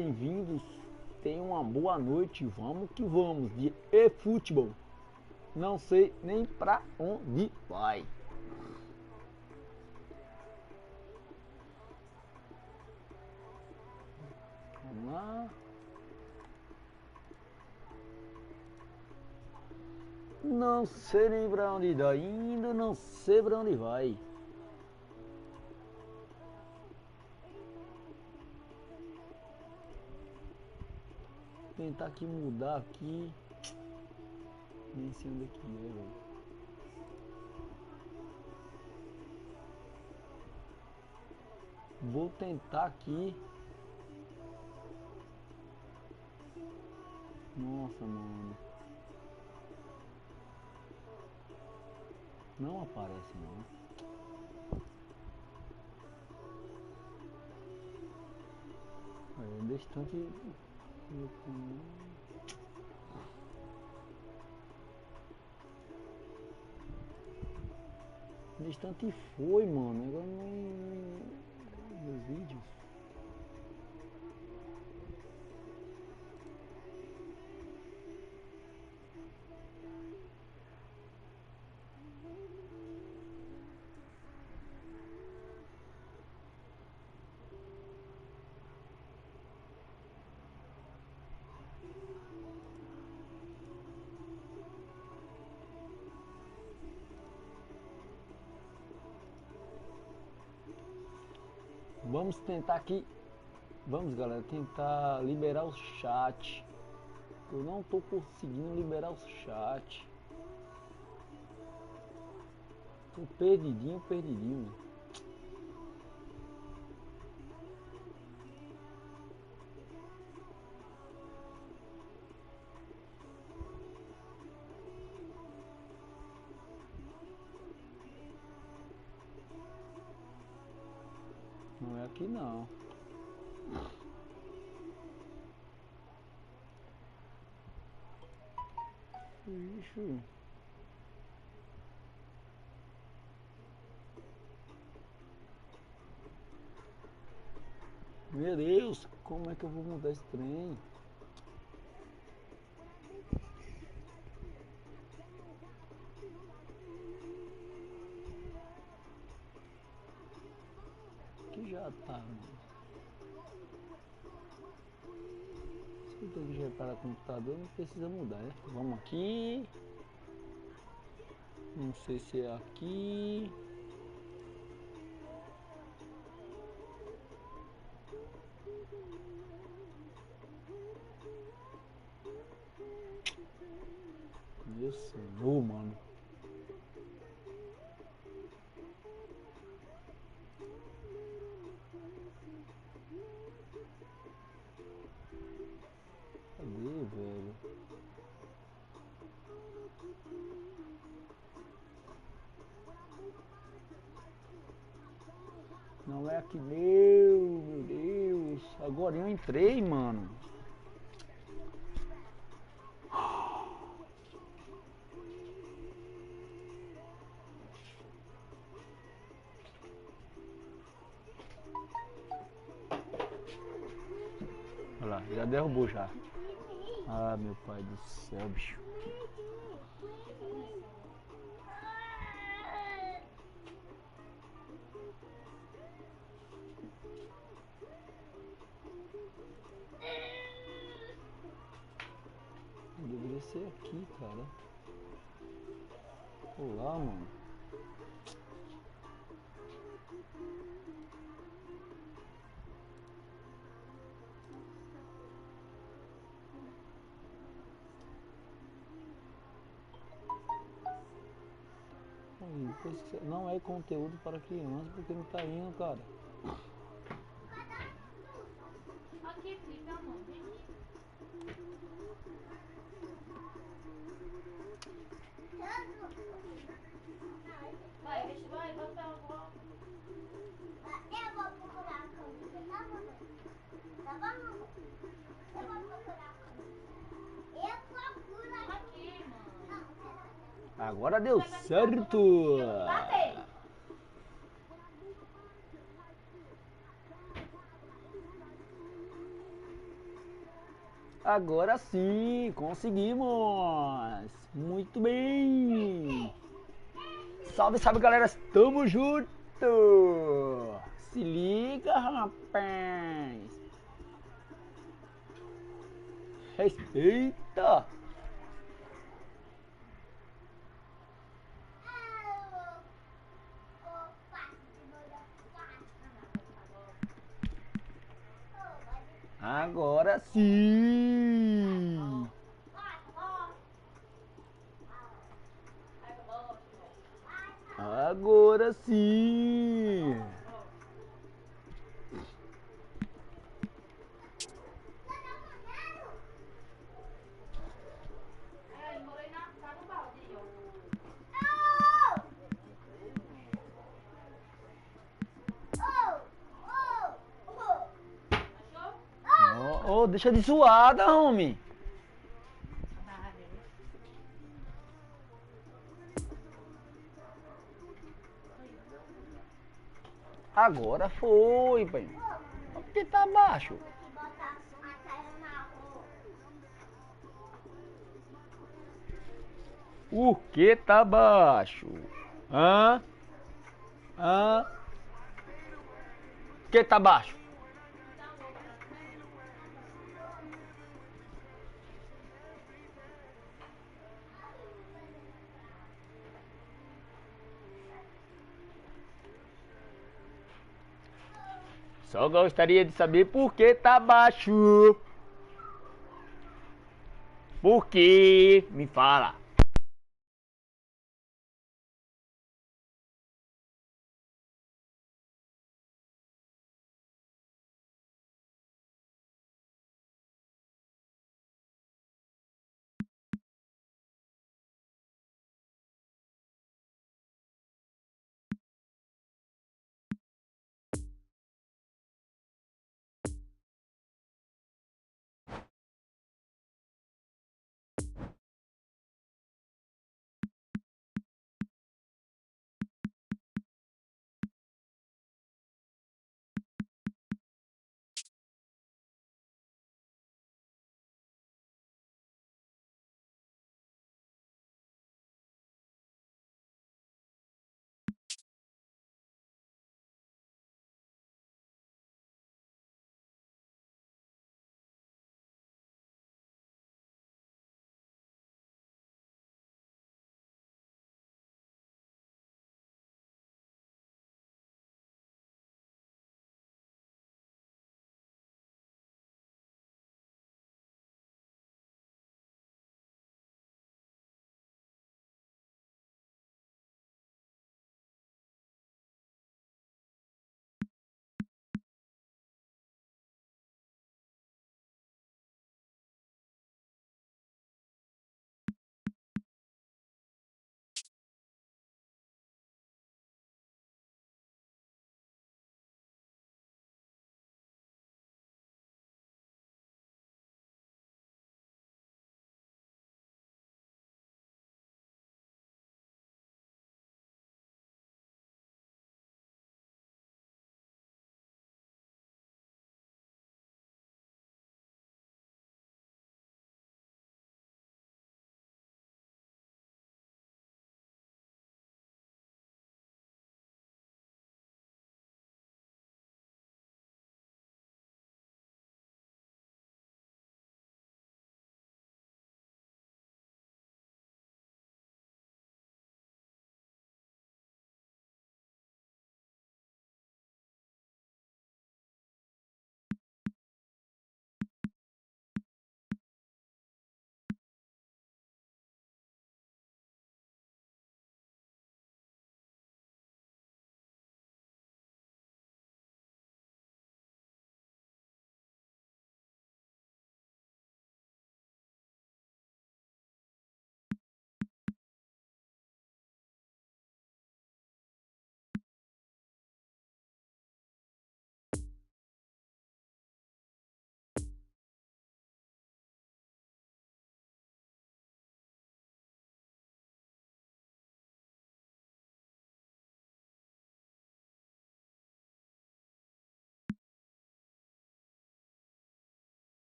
bem-vindos. Tenham uma boa noite. Vamos que vamos de eFootball. Não sei nem pra onde vai. Vamos lá. Não sei nem pra onde dá indo, não sei pra onde vai. Tentar aqui mudar aqui. Nem sei onde é que é, velho. Vou tentar aqui. Nossa, mano. Não aparece não. É distante. Distante foi, mano. Agora não. Meus vídeos. Vamos tentar aqui. Vamos, galera, tentar liberar o chat. Eu não tô conseguindo liberar o chat. Tô perdidinho. Não é aqui não. Ixi. Meu Deus, como é que eu vou mudar esse trem? Que já tá, mano. Se eu tenho que reparar o computador, não precisa mudar, né? Vamos aqui. Não sei se é aqui. Meu Senhor, mano. Cadê, velho? Não é aqui, meu Deus. Agora eu entrei, mano. Olha lá, já derrubou já. Ah, meu pai do céu, bicho. Deveria ser aqui, cara. Olá, mano. Não é conteúdo para crianças porque não tá indo, cara. Aqui, fica a mão, vem aqui. Vai botar a bola. Eu vou procurar a câmera, tá, mamãe? Tá bom, mamãe? Eu vou procurar a câmera. Eu procuro Aqui, mano. Agora deu certo. Agora sim, conseguimos. Muito bem. Salve, salve, galera. Tamo junto. Se liga, rapaz. Respeita. Agora sim. Agora sim. É, enrolei tá no balde, ó. Achou? Ô, deixa de zoada, homem. Agora foi, pai. Por que tá baixo? Por que tá baixo? Hã? Hã? Por que tá baixo? Só gostaria de saber por que tá baixo. Por que? Me fala.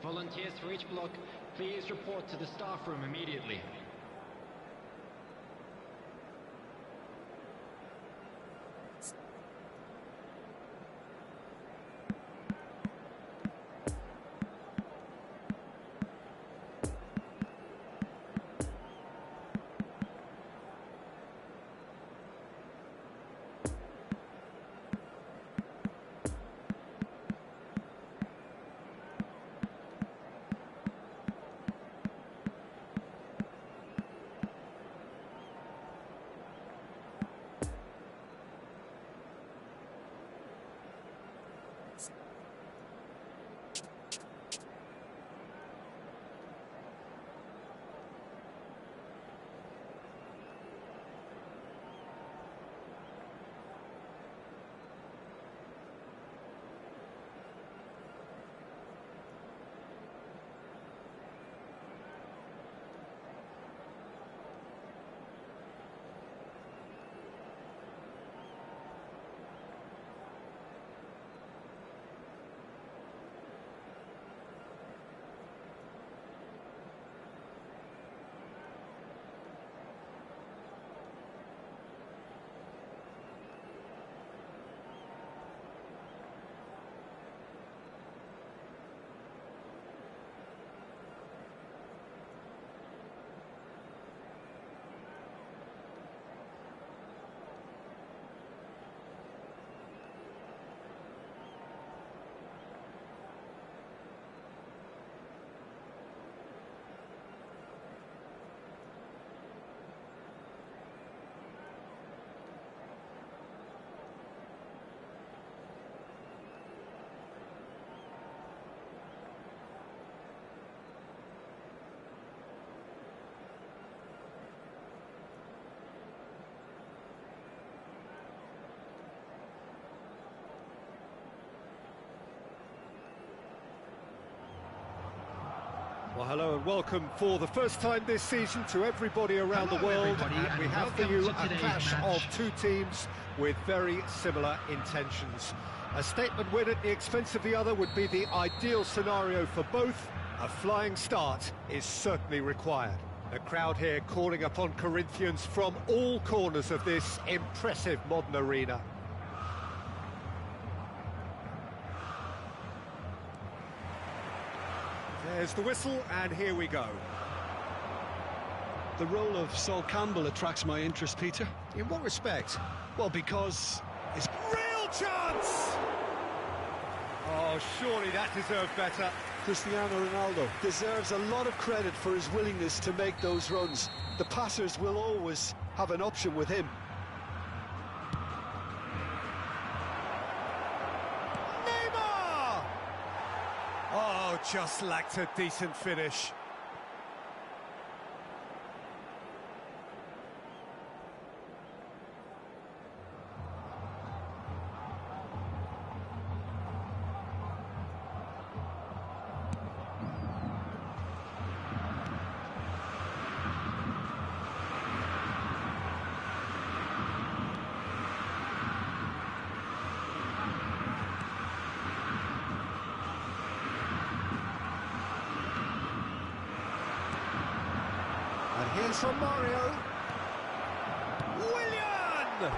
Volunteers for each block, please report to the staff room immediately. Well, hello and welcome for the first time this season to everybody around the world. And we have for you a clash of two teams with very similar intentions. A statement win at the expense of the other would be the ideal scenario for both. A flying start is certainly required. The crowd here calling upon Corinthians from all corners of this impressive modern arena. There's the whistle, and here we go. The role of Sol Campbell attracts my interest, Peter. In what respect? Well, because it's... Real chance! Oh, surely that deserved better. Cristiano Ronaldo deserves a lot of credit for his willingness to make those runs. The passers will always have an option with him. Oh, just lacked a decent finish. Here's from Mario. Willian!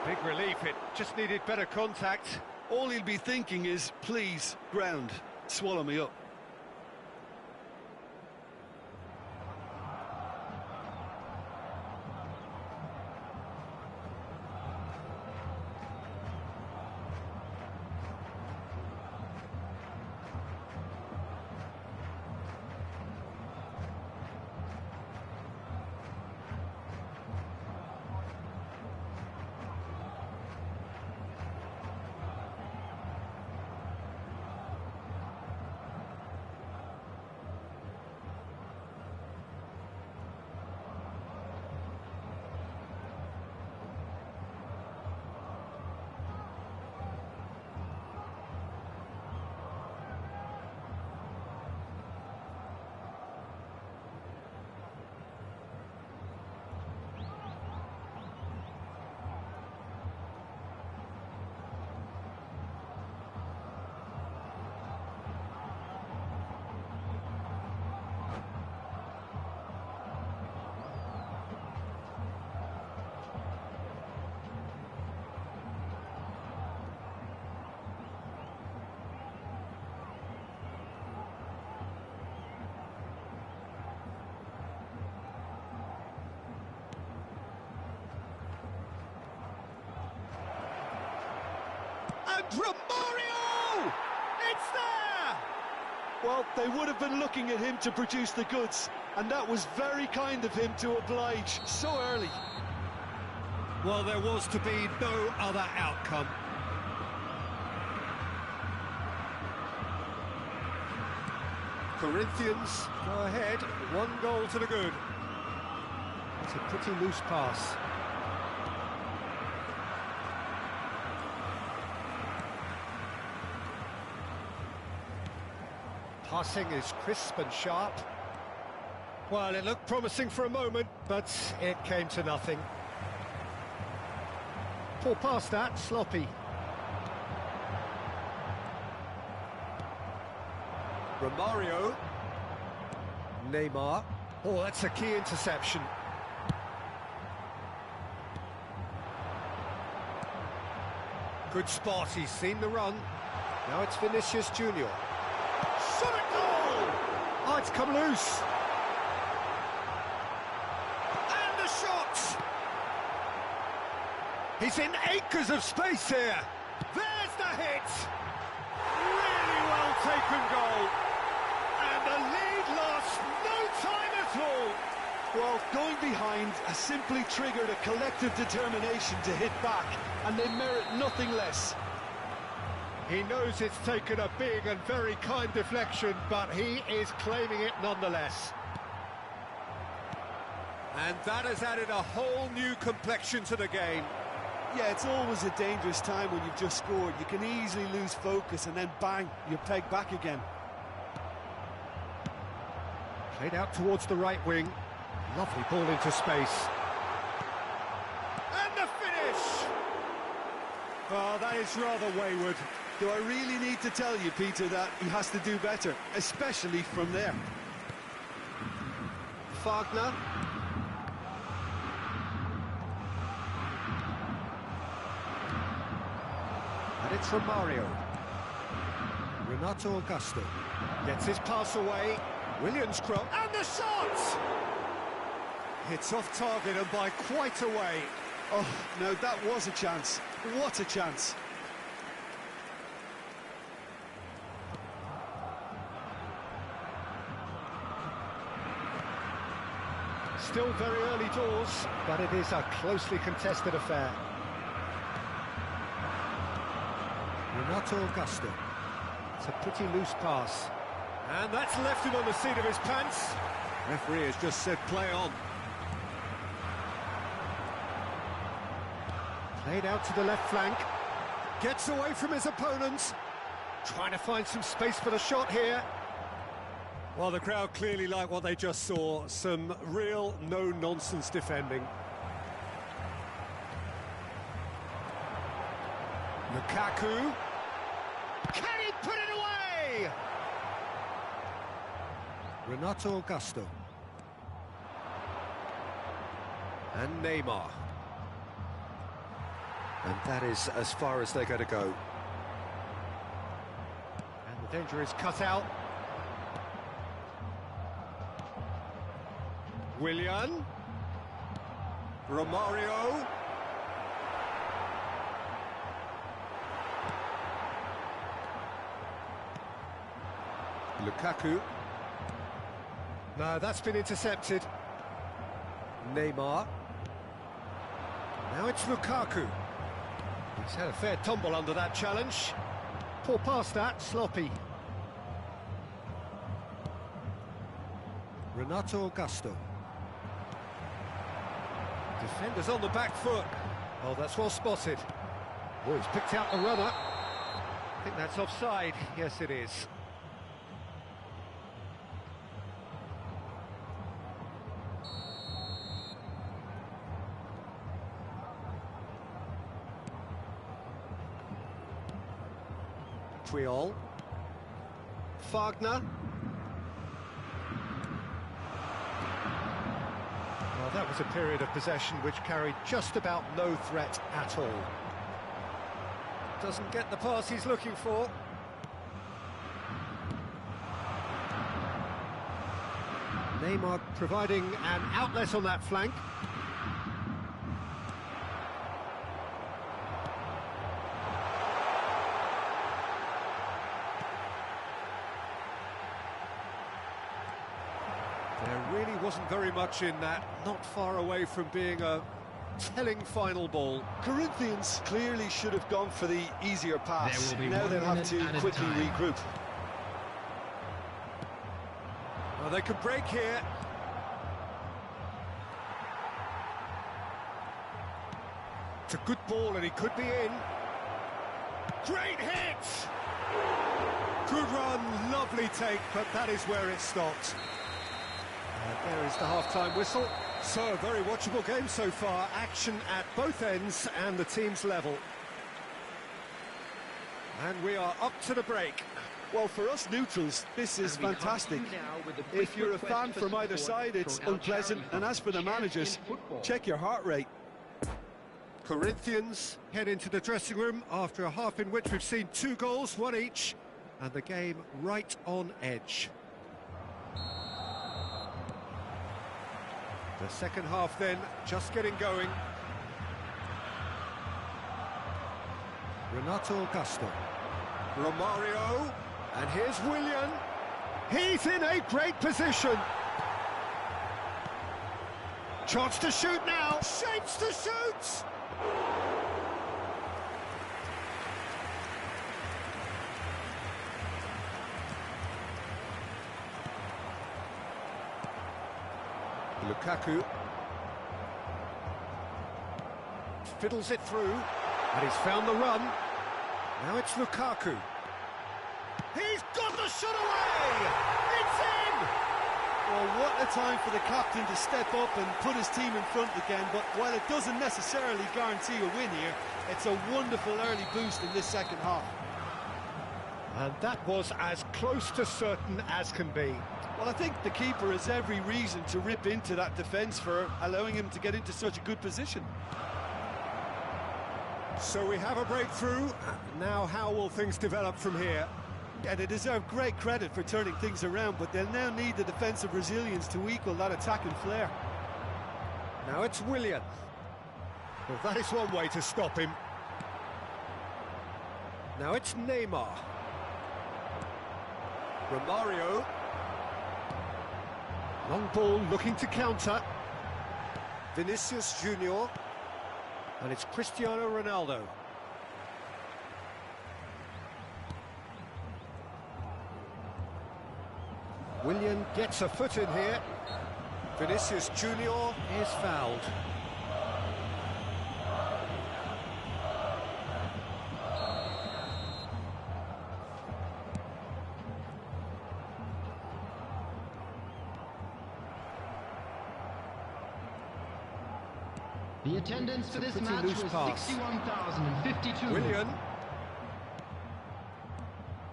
Big relief, it just needed better contact. All he'll be thinking is, please, ground, swallow me up. And Romario! It's there! Well, they would have been looking at him to produce the goods, and that was very kind of him to oblige so early. Well, there was to be no other outcome. Corinthians go ahead, 1 goal to the good. It's a pretty loose pass. Passing is crisp and sharp. Well, it looked promising for a moment, but it came to nothing. Poor pass that, sloppy. Romario. Neymar. Oh, that's a key interception. Good spot, he's seen the run. Now it's Vinicius Junior. Shot it goal! Oh, it's come loose. And the shot! He's in acres of space here. There's the hit! Really well taken goal. And the lead lost no time at all. Well, going behind has simply triggered a collective determination to hit back, and they merit nothing less. He knows it's taken a big and very kind deflection, but he is claiming it nonetheless. And that has added a whole new complexion to the game. Yeah, it's always a dangerous time when you've just scored. You can easily lose focus and then bang, you're pegged back again. Played out towards the right wing. Lovely ball into space. And the finish! Oh, that is rather wayward. Do I really need to tell you, Peter, that he has to do better, especially from there? Wagner. And it's Romario. Renato Augusto gets his pass away. Williams cross. And the shot! It's off target and by quite a way. Oh, no, that was a chance. What a chance. Still very early doors, but it is a closely contested affair. Renato Augusto. It's a pretty loose pass. And that's left him on the seat of his pants. Referee has just said play on. Played out to the left flank. Gets away from his opponents. Trying to find some space for the shot here. Well, the crowd clearly like what they just saw. Some real no-nonsense defending. Lukaku. Can he put it away? Renato Augusto. And Neymar. And that is as far as they're going to go. And the danger is cut out. Willian. Romario. Lukaku. No, that's been intercepted. Neymar. Now it's Lukaku. He's had a fair tumble under that challenge. Poor pass that, sloppy. Renato Augusto. Defenders on the back foot. Oh, that's well spotted. Oh, he's picked out the runner. I think that's offside. Yes, it is. Triol. Wagner. Well, that was a period of possession which carried just about no threat at all. Doesn't get the pass he's looking for. Neymar providing an outlet on that flank. There really wasn't very much in that, not far away from being a telling final ball. Corinthians clearly should have gone for the easier pass. Now they'll have to quickly regroup. Well, they could break here. It's a good ball and he could be in. Great hit! Good run, lovely take, but that is where it stopped. There is the half-time whistle. So, a very watchable game so far. Action at both ends and the team's level. And we are up to the break. Well, for us neutrals, this is fantastic. If you're a fan from either side, it's unpleasant. And as for the managers, check your heart rate. Corinthians head into the dressing room after a half in which we've seen 2 goals, 1 each, and the game right on edge. The second half then, just getting going. Renato Augusto. Romario. And here's Willian. He's in a great position. Chance to shoot now. Shapes to shoot. Lukaku fiddles it through, and he's found the run. Now it's Lukaku. He's got the shot away! It's in! Well, what a time for the captain to step up and put his team in front again, but while it doesn't necessarily guarantee a win here, it's a wonderful early boost in this second half. And that was as close to certain as can be. Well, I think the keeper has every reason to rip into that defence for allowing him to get into such a good position. So we have a breakthrough. Now how will things develop from here? Yeah, they deserve great credit for turning things around, but they'll now need the defensive resilience to equal that attacking flair. Now it's Willian. Well, that is one way to stop him. Now it's Neymar. Romario. Long ball looking to counter. Vinicius Junior. And it's Cristiano Ronaldo. Willian gets a foot in here. Vinicius Junior is fouled. The attendance for this match was 61,052. Willian.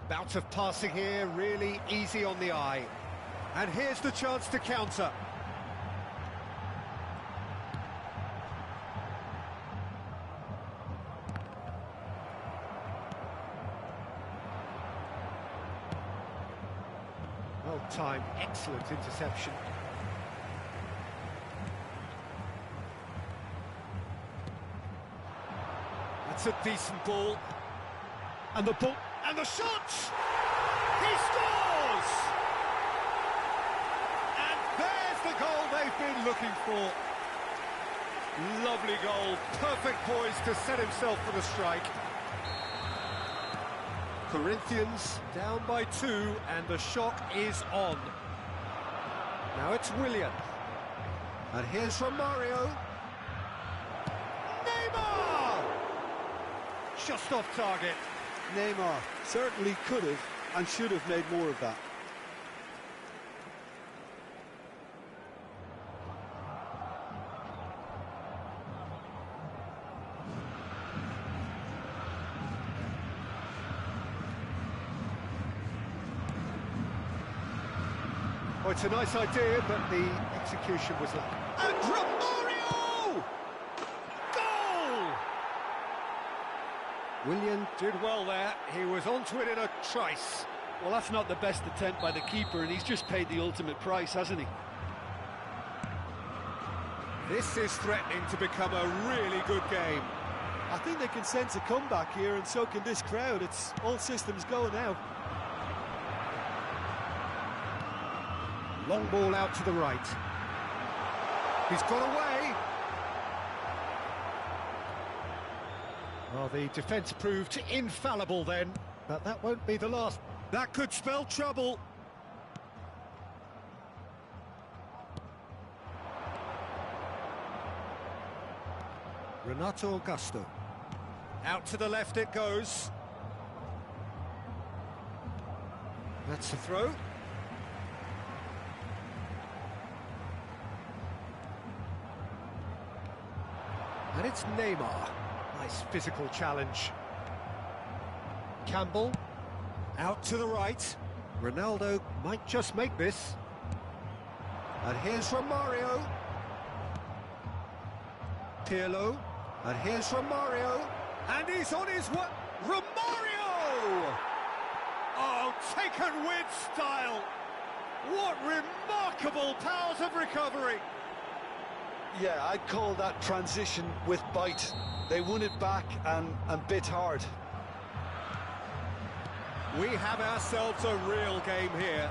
Bout of passing here, really easy on the eye. And here's the chance to counter. Well timed, excellent interception. That's a decent ball. And the ball, and the shot! He scores! And there's the goal they've been looking for. Lovely goal, perfect poise to set himself for the strike. Corinthians down by 2, and the shock is on. Now it's Willian. And here's Romario. Neymar! Just off target. Neymar certainly could have and should have made more of that. Oh, it's a nice idea, but the execution was lacking. And Romario! Goal! Willian did well there. He was onto it in a trice. Well, that's not the best attempt by the keeper, and he's just paid the ultimate price, hasn't he? This is threatening to become a really good game. I think they can sense a comeback here, and so can this crowd. It's all systems go now. Long ball out to the right. He's got away. Well, the defence proved infallible then, but that won't be the last. That could spell trouble. Renato Augusto. Out to the left it goes. That's the throw. And it's Neymar. Nice physical challenge. Campbell. Out to the right. Ronaldo might just make this. And here's Romario. Pirlo. And here's Romario. And he's on his way. Romario! Oh, taken with style. What remarkable powers of recovery. Yeah, I'd call that transition with bite. They won it back and bit hard. We have ourselves a real game here.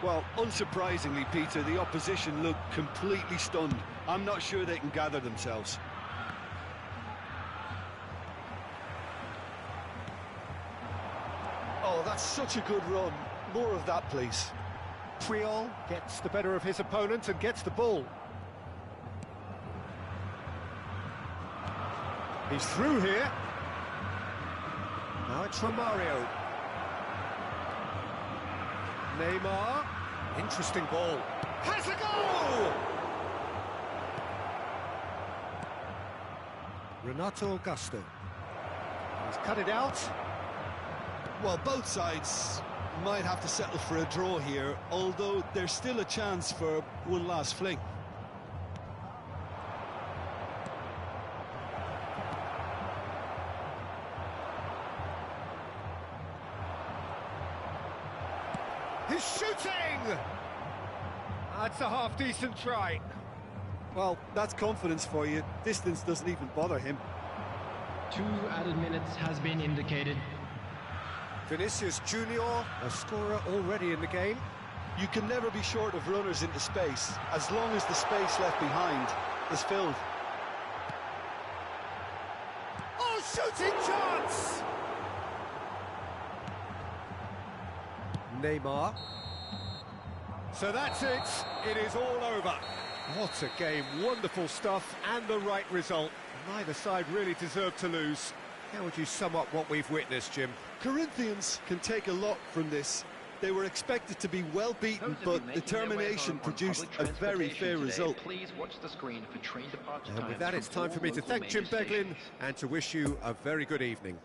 Well, unsurprisingly, Peter, the opposition look completely stunned. I'm not sure they can gather themselves. Oh, that's such a good run. More of that, please. Puyol gets the better of his opponent and gets the ball. He's through here. Now it's Romario. Neymar. Interesting ball. Has a goal! Renato Augusto. He's cut it out. Well, both sides might have to settle for a draw here, although there's still a chance for one last fling. He's shooting! That's a half-decent try. Well, that's confidence for you. Distance doesn't even bother him. 2 added minutes has been indicated. Vinicius Junior, a scorer already in the game. You can never be short of runners into space, as long as the space left behind is filled. Oh, shooting chance! Neymar. So that's it. It is all over. What a game. Wonderful stuff and the right result. Neither side really deserved to lose. How would you sum up what we've witnessed, Jim? Corinthians can take a lot from this. They were expected to be well beaten, but determination produced a very fair result. Please watch the screen for train departure And with that, it's time for me to thank Jim Beglin and to wish you a very good evening.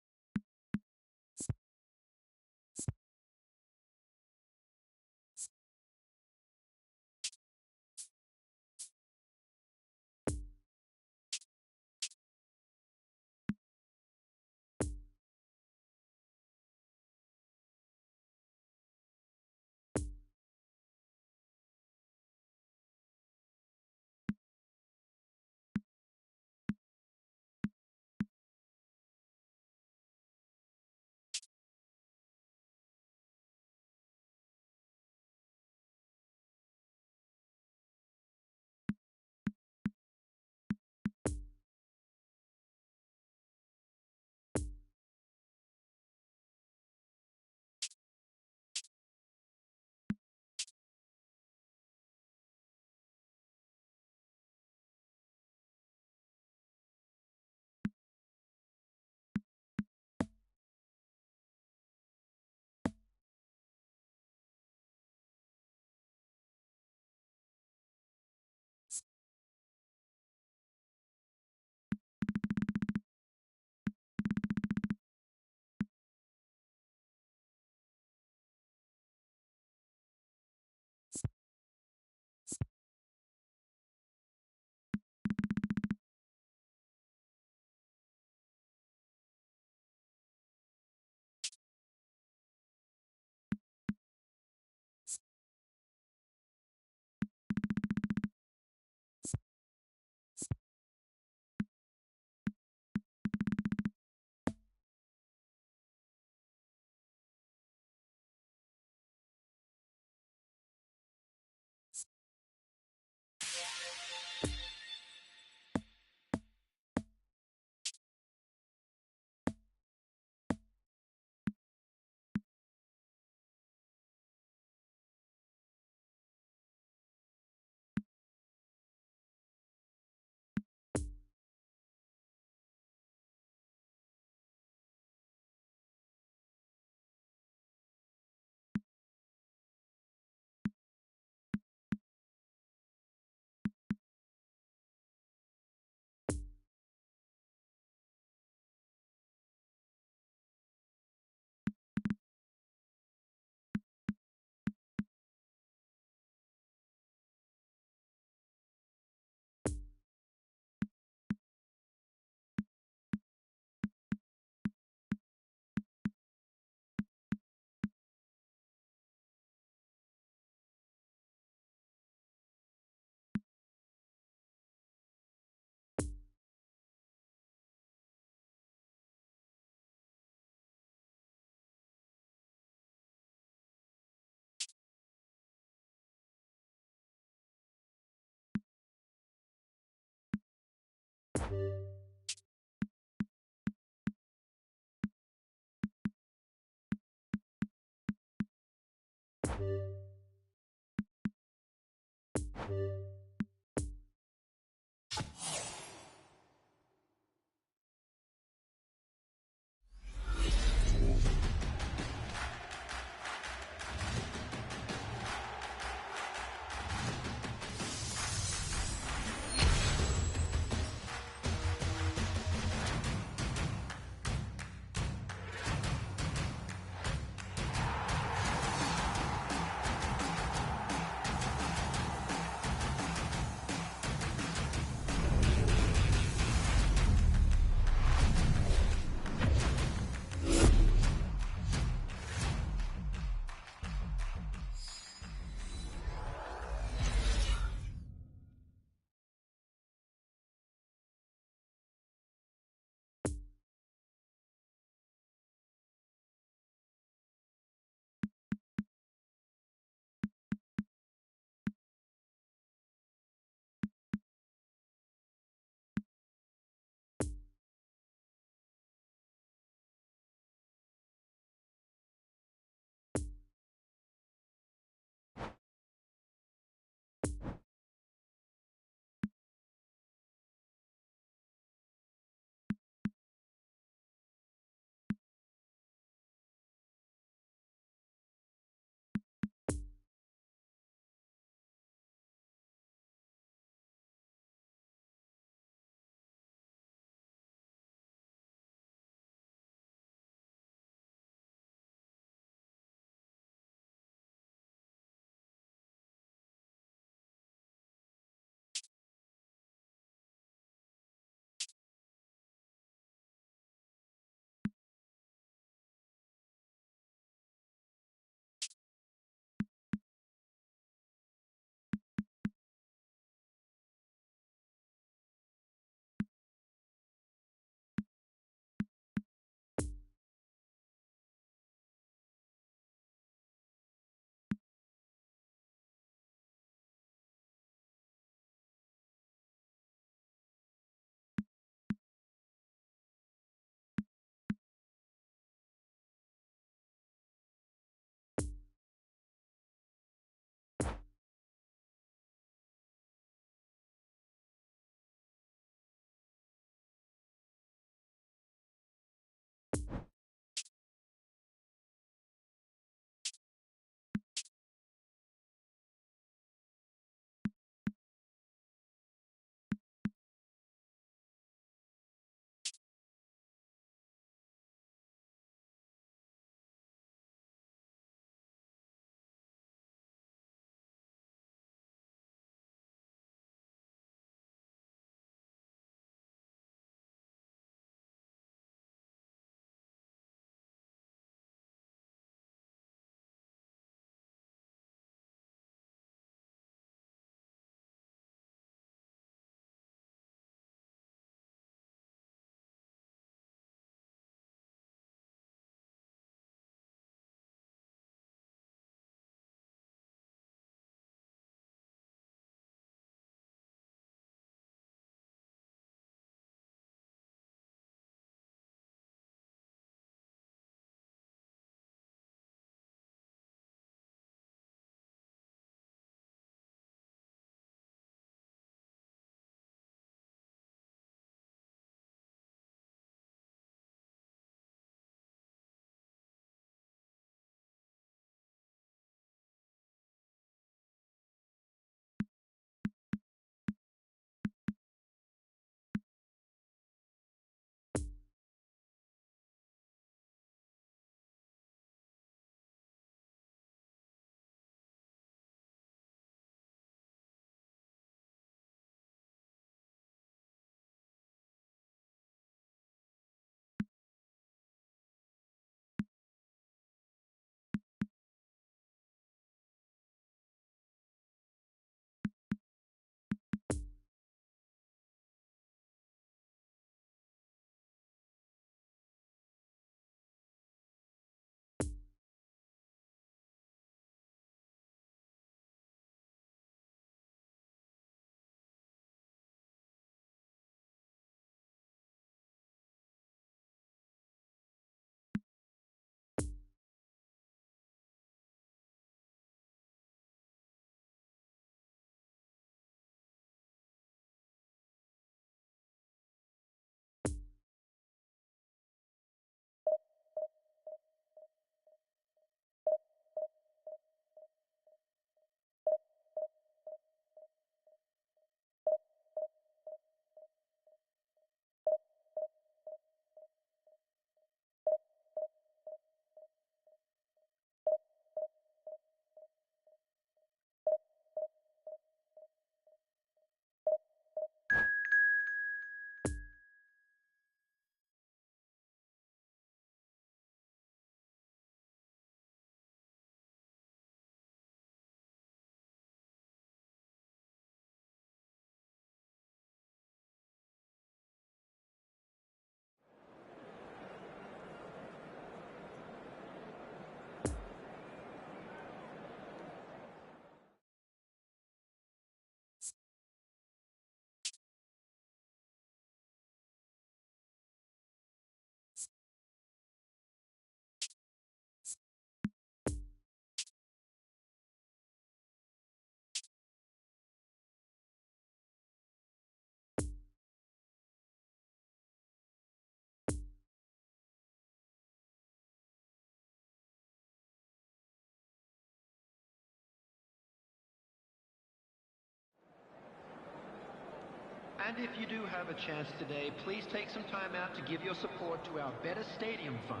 And if you do have a chance today, please take some time out to give your support to our Better Stadium Fund.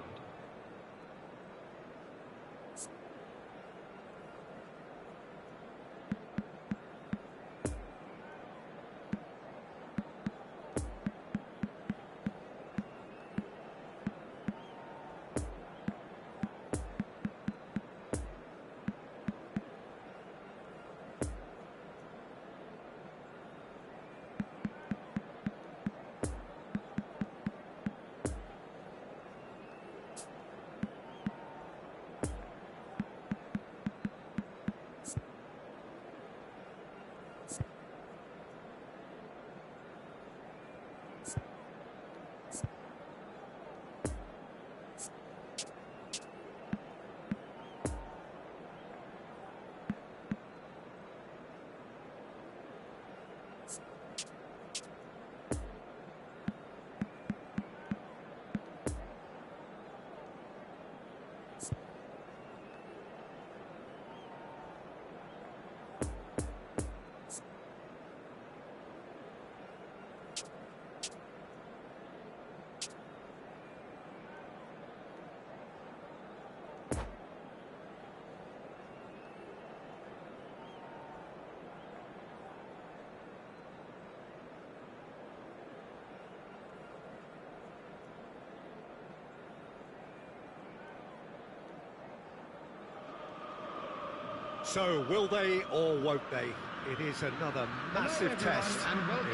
So, will they or won't they? It is another massive test.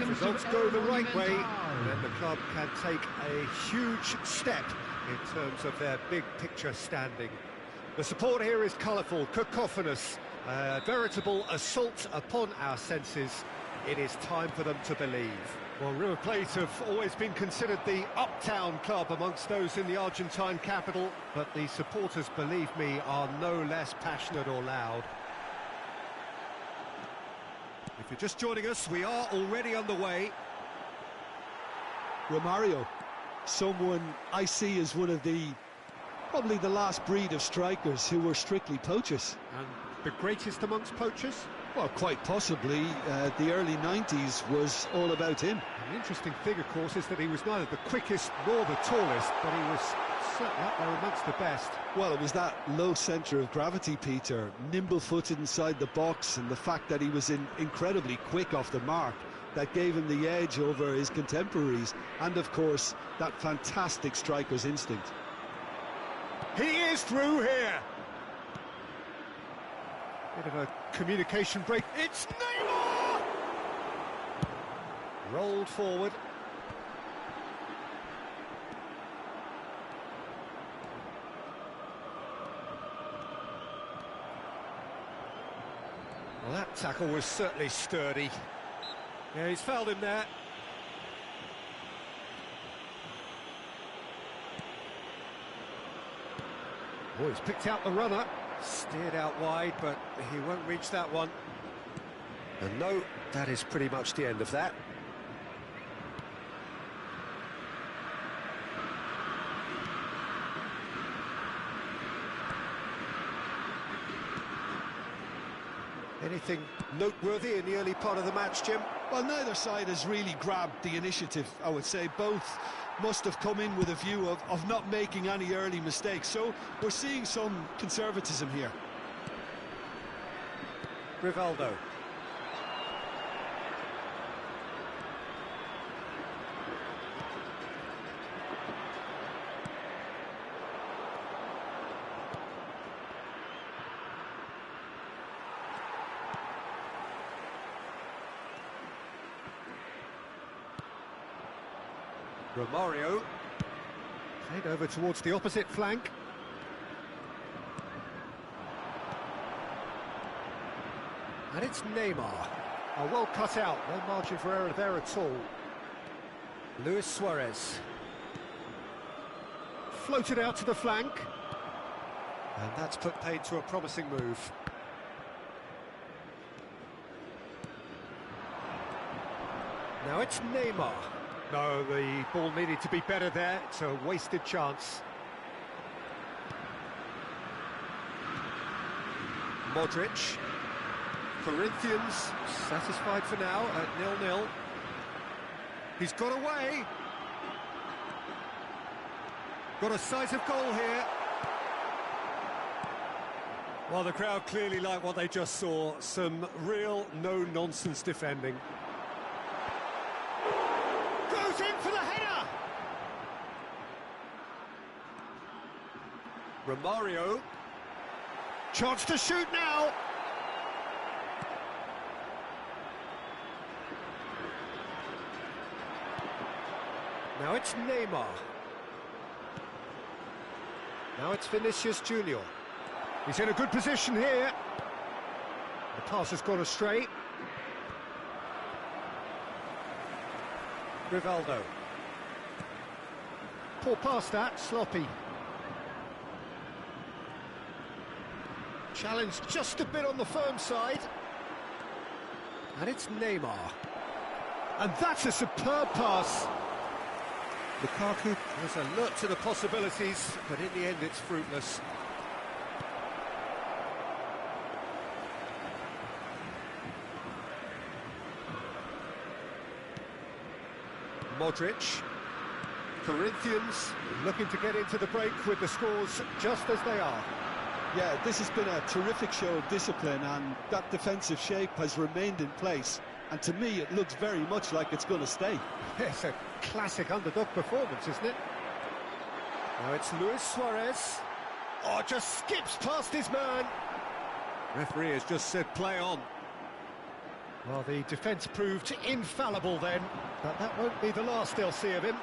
If results go the right way, then the club can take a huge step in terms of their big picture standing. The support here is colourful, cacophonous, a veritable assault upon our senses. It is time for them to believe. Well, River Plate have always been considered the uptown club amongst those in the Argentine capital, but the supporters, believe me, are no less passionate or loud. If you're just joining us, we are already underway. Romario, someone I see as one of probably the last breed of strikers who were strictly poachers. And the greatest amongst poachers? Well, quite possibly. The early 90s was all about him. An interesting thing, of course, is that he was neither the quickest nor the tallest, but he was certainly up there amongst the best. Well, it was that low centre of gravity, Peter, nimble-footed inside the box, and the fact that he was incredibly quick off the mark that gave him the edge over his contemporaries, and of course that fantastic striker's instinct. He is through here. Bit of a communication break. It's Neymar! Rolled forward. Well, that tackle was certainly sturdy. Yeah, he's fouled him there. Oh, he's picked out the runner. Steered out wide, but he won't reach that one. And no, that is pretty much the end of that. Anything noteworthy in the early part of the match, Jim? Well, neither side has really grabbed the initiative, I would say. Both must have come in with a view of not making any early mistakes. So we're seeing some conservatism here. Rivaldo. Romario, played over towards the opposite flank. And it's Neymar. Oh, well cut out, no margin for error there at all. Luis Suarez. Floated out to the flank. And that's put paid to a promising move. Now it's Neymar. No, the ball needed to be better there. It's a wasted chance. Modric. Corinthians satisfied for now at 0-0. He's got away. Got a sight of goal here. Well, the crowd clearly like what they just saw. Some real no-nonsense defending. Goes in for the header! Romario. Chance to shoot now. Now it's Neymar. Now it's Vinicius Junior. He's in a good position here. The pass has gone astray. Rivaldo. Poor pass that, sloppy. Challenge just a bit on the firm side. And it's Neymar. And that's a superb pass. Lukaku was alert to the possibilities, but in the end it's fruitless. Modric. Corinthians looking to get into the break with the scores just as they are. Yeah, this has been a terrific show of discipline, and that defensive shape has remained in place. And to me, it looks very much like it's going to stay. It's a classic underdog performance, isn't it? Now it's Luis Suarez. Oh, just skips past his man. Referee has just said play on. Well, the defence proved infallible then, but that won't be the last they'll see of him.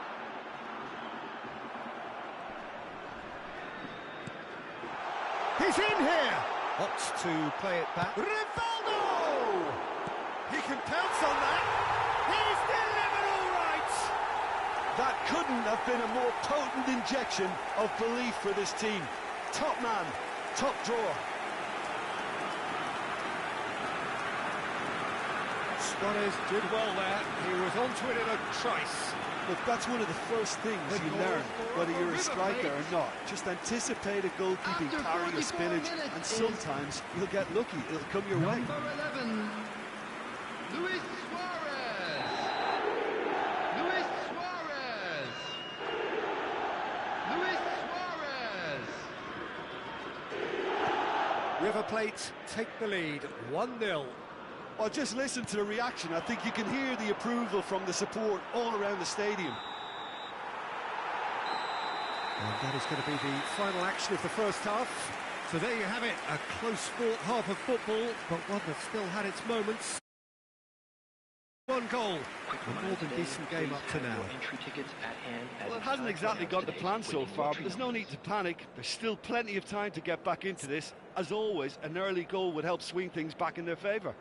He's in here! Opts to play it back. Rivaldo! He can pounce on that. He's delivered all right! That couldn't have been a more potent injection of belief for this team. Top man, top drawer. Suarez did well there. He was onto it in a trice. Look, that's one of the first things you learn, whether you're a striker or not. Just anticipate a goalkeeping parry or spinach, and sometimes you'll get lucky. It'll come your way. Number 11, Luis Suarez. Luis Suarez. Luis Suarez. River Plate take the lead, 1-0. Well, just listen to the reaction. I think you can hear the approval from the support all around the stadium. And that is going to be the final action of the first half. So there you have it, a close-fought half of football, but one that still had its moments. One goal, a more than decent game up to now. Well, it hasn't exactly got the plan so far, but there's no need to panic. There's still plenty of time to get back into this. As always, an early goal would help swing things back in their favour.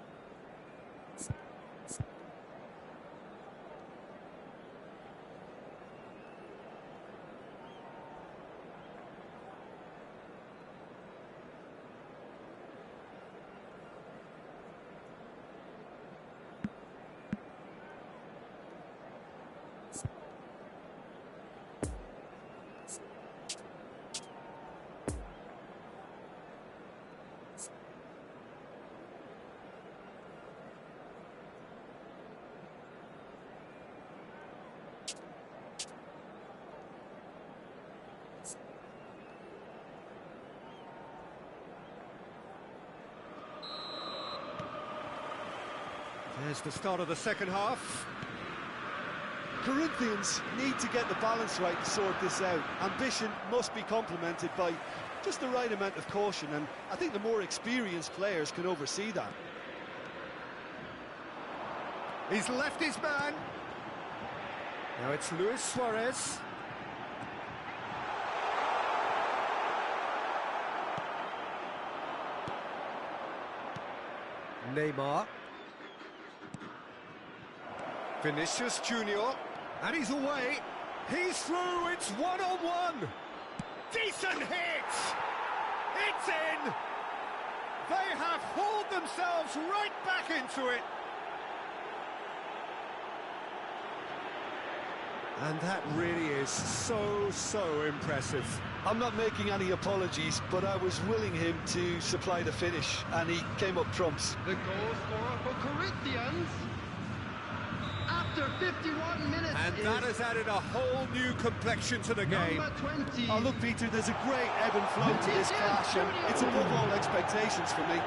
There's the start of the second half. Corinthians need to get the balance right to sort this out. Ambition must be complemented by just the right amount of caution, and I think the more experienced players can oversee that. He's left his man. Now it's Luis Suarez. Neymar. Vinicius Junior, and he's away. He's through, it's one-on-one. Decent hit! It's in! They have hauled themselves right back into it. And that really is so impressive. I'm not making any apologies, but I was willing him to supply the finish, and he came up trumps. The goal scorer for Corinthians, after 51 minutes. And that has added a whole new complexion to the game. Number 20. Oh, look, Peter, there's a great ebb and flow to this clash, and it's above all expectations for me.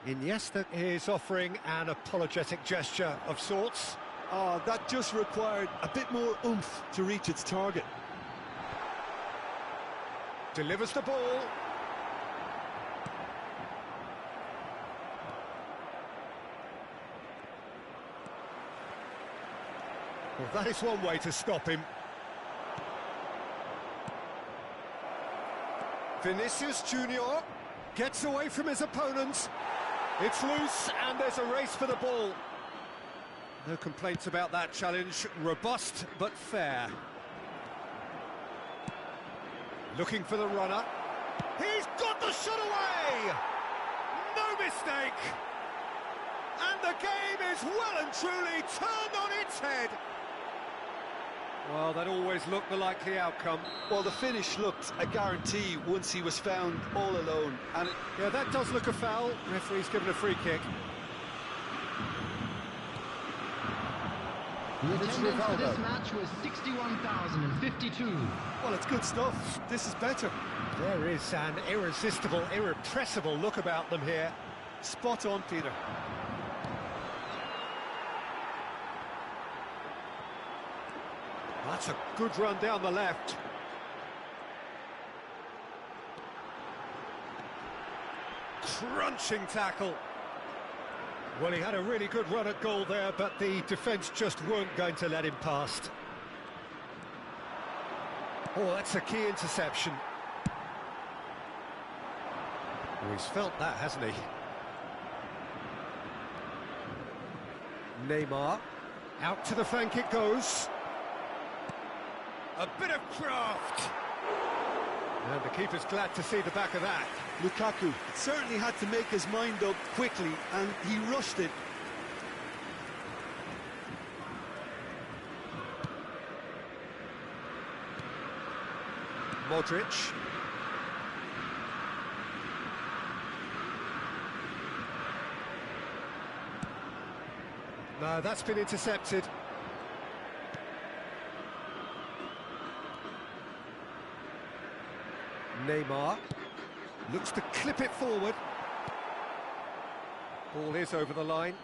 Iniesta is offering an apologetic gesture of sorts. Oh, that just required a bit more oomph to reach its target. Delivers the ball. Well, that is one way to stop him. Vinicius Junior gets away from his opponent. It's loose, and there's a race for the ball. No complaints about that challenge. Robust, but fair. Looking for the runner. He's got the shot away! No mistake! And the game is well and truly turned on its head. Well, that always looked the likely outcome. Well, the finish looked a guarantee once he was found all alone. And yeah, that does look a foul. Referee's given a free kick. The attendance for this match was 61,052. well, it's good stuff. This is better. There is an irresistible, irrepressible look about them here. Spot on, Peter. That's a good run down the left. Crunching tackle. Well, he had a really good run at goal there, but the defence just weren't going to let him past. Oh, that's a key interception. Oh, he's felt that, hasn't he? Neymar. Out to the flank it goes. A bit of craft. And the keeper's glad to see the back of that. Lukaku certainly had to make his mind up quickly, and he rushed it. Modric. No, that's been intercepted. Neymar looks to clip it forward. Ball is over the line.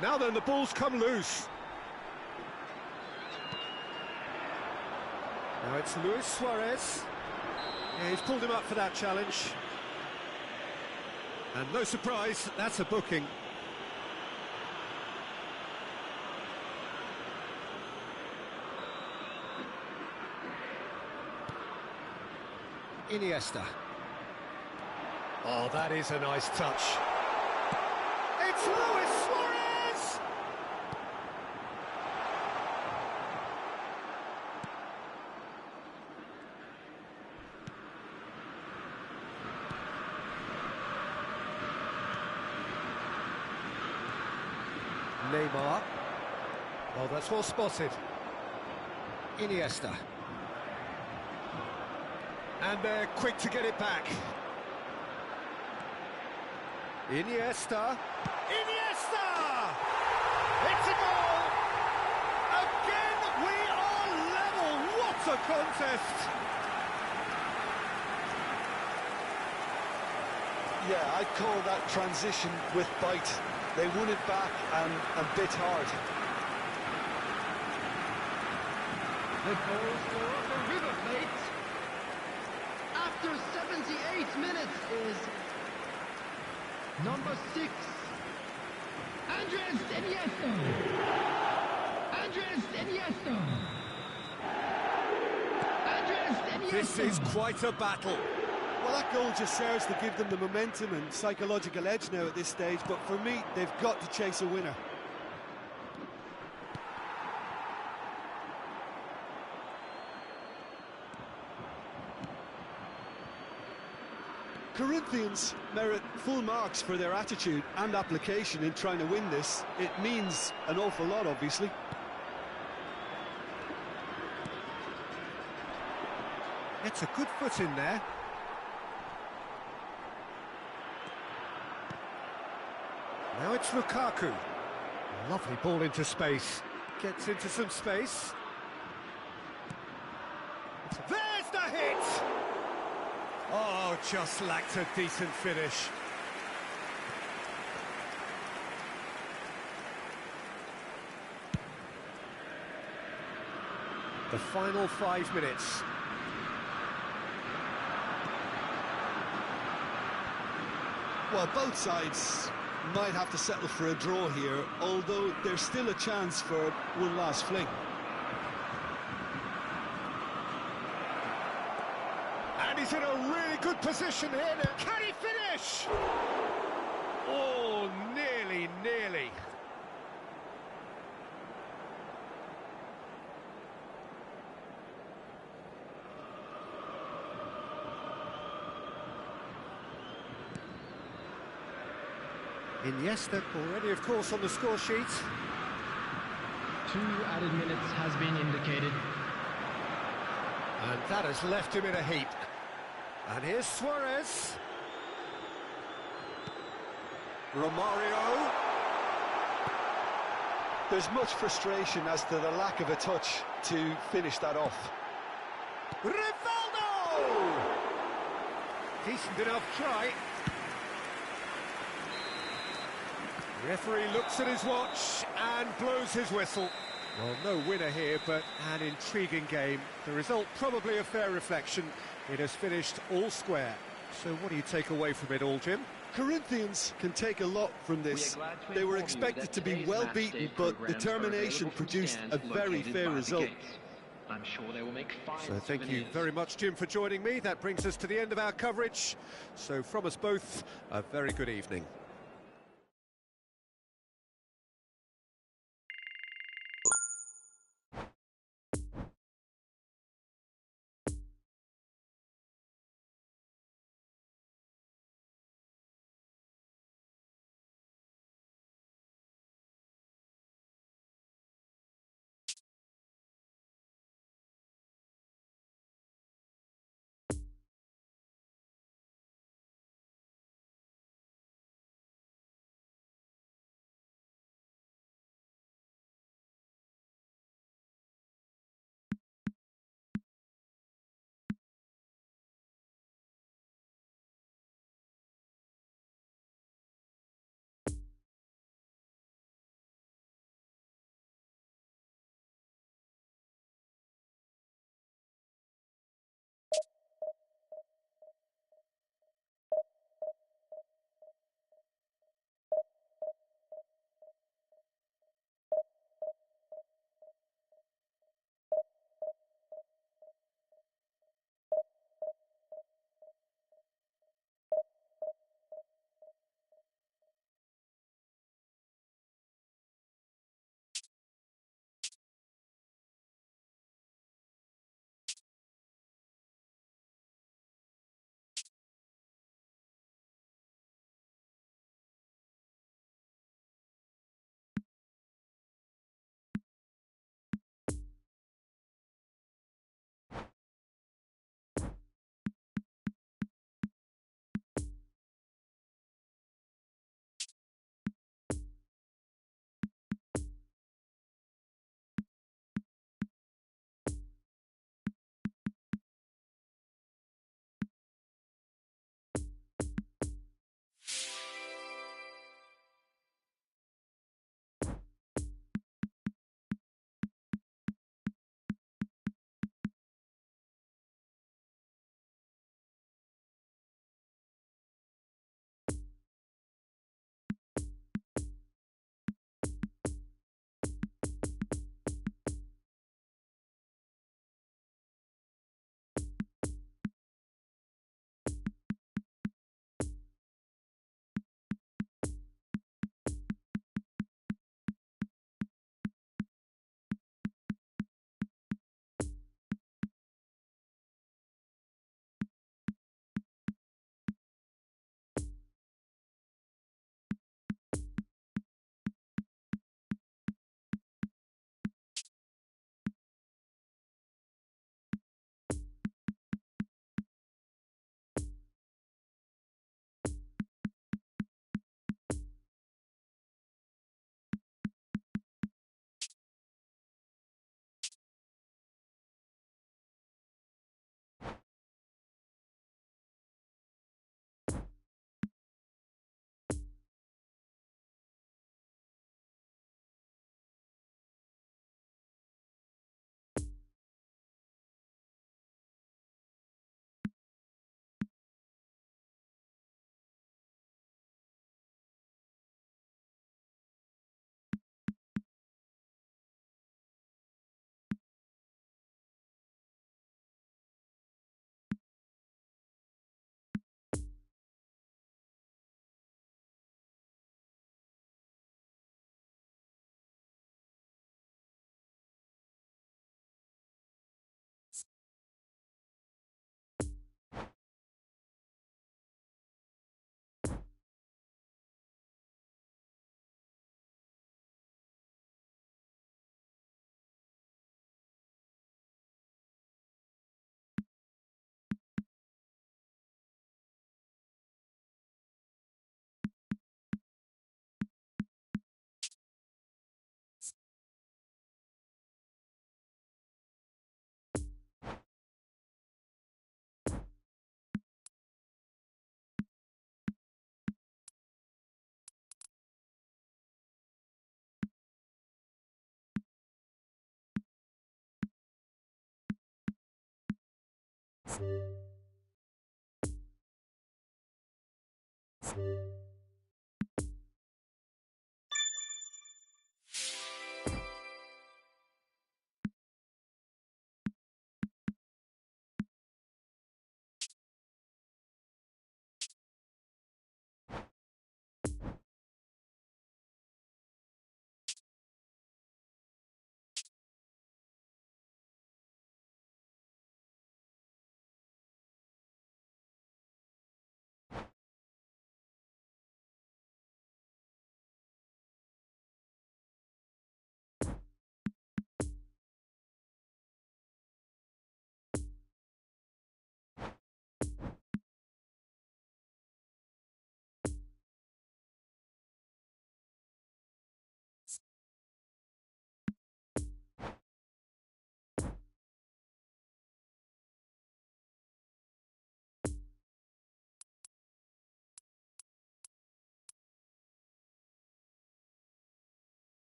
Now then, the ball's come loose. Now it's Luis Suarez. Yeah, he's pulled him up for that challenge. And no surprise, that's a booking. Iniesta. Oh, that is a nice touch. It's Luis Suarez! Neymar. Oh, that's well spotted. Iniesta. And they're quick to get it back. Iniesta. Iniesta! It's a goal! Again, we are level. What a contest! Yeah, I'd call that transition with bite. They won it back and bit hard. The goal scorer for River Plate after 78 minutes is number 6, Andres Iniesta. Andres Iniesta. Andres Iniesta. This is quite a battle. Well, that goal just serves to give them the momentum and psychological edge now at this stage, but for me, they've got to chase a winner. Corinthians merit full marks for their attitude and application in trying to win this. It means an awful lot, obviously. It's a good foot in there. Now it's Lukaku. Lovely ball into space. Gets into some space. There's the hit! Oh, just lacked a decent finish. The final 5 minutes. Well, both sides might have to settle for a draw here, although there's still a chance for one last fling. And he's in a really good position here now. Can he finish? Oh, nearly. Iniesta already, of course, on the score sheet. 2 added minutes has been indicated. And that has left him in a heap. And here's Suarez. Romario. There's much frustration as to the lack of a touch to finish that off. Rivaldo! Decent enough try. Referee looks at his watch and blows his whistle. Well, no winner here, but an intriguing game. The result probably a fair reflection. It has finished all square. So what do you take away from it all, Jim? Corinthians can take a lot from this. They were expected to be well beaten, but determination produced a very fair result. I'm sure they will make fine So thank you very much, Jim, for joining me. That brings us to the end of our coverage. So from us both, a very good evening.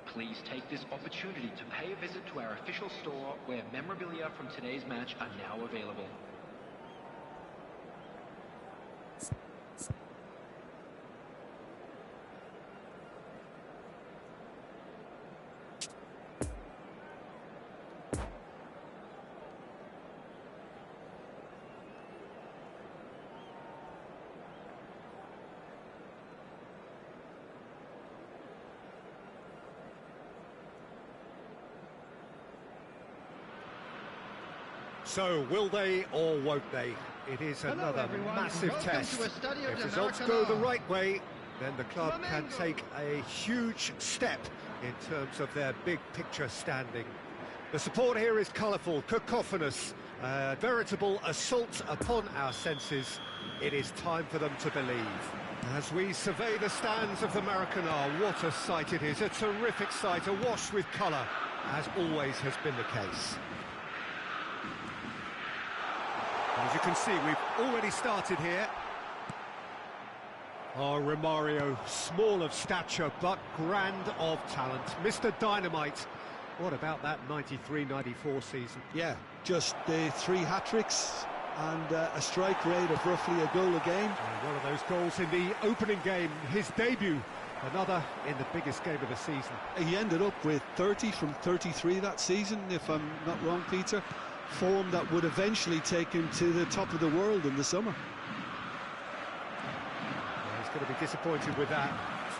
Please take this opportunity to pay a visit to our official store where memorabilia from today's match are now available. So, will they or won't they? It is another massive test. If results go the right way, then the club can take a huge step in terms of their big picture standing. The support here is colourful, cacophonous, a veritable assault upon our senses. It is time for them to believe. As we survey the stands of the Maracanã, what a sight it is, a terrific sight, awash with colour, as always has been the case. As you can see, we've already started here. Oh, Romario, small of stature, but grand of talent. Mr. Dynamite. What about that 93-94 season? Yeah, just the 3 hat-tricks and a strike rate of roughly a goal a game. And one of those goals in the opening game, his debut. Another in the biggest game of the season. He ended up with 30 from 33 that season, if I'm not wrong, Peter. Form that would eventually take him to the top of the world in the summer. Well, he's going to be disappointed with that.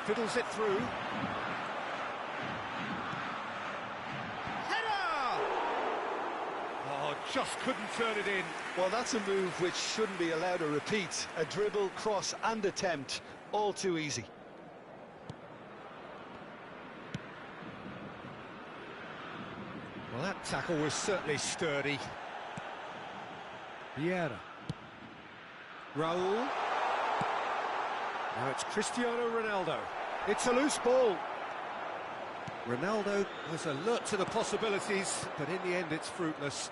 Fiddles it through. Header! Oh, just couldn't turn it in. Well, that's a move which shouldn't be allowed to repeat. A dribble, cross and attempt, all too easy. Well, that tackle was certainly sturdy. Vieira. Raul. Now it's Cristiano Ronaldo. It's a loose ball. Ronaldo was alert to the possibilities, but in the end it's fruitless.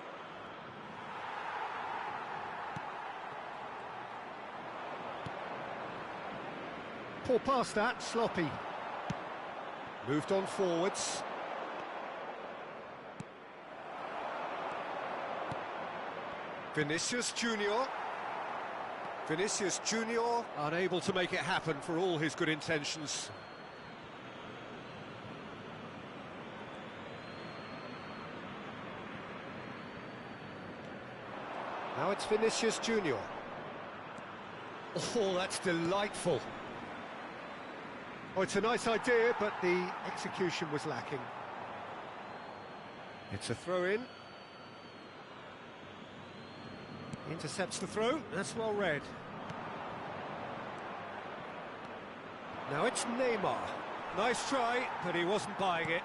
Poor pass that, sloppy. Moved on forwards. Vinicius Junior. Vinicius Junior unable to make it happen for all his good intentions. Now it's Vinicius Junior. Oh, that's delightful. Oh, it's a nice idea, but the execution was lacking. It's a throw-in. Intercepts the throw, that's well read. Now it's Neymar. Nice try, but he wasn't buying it.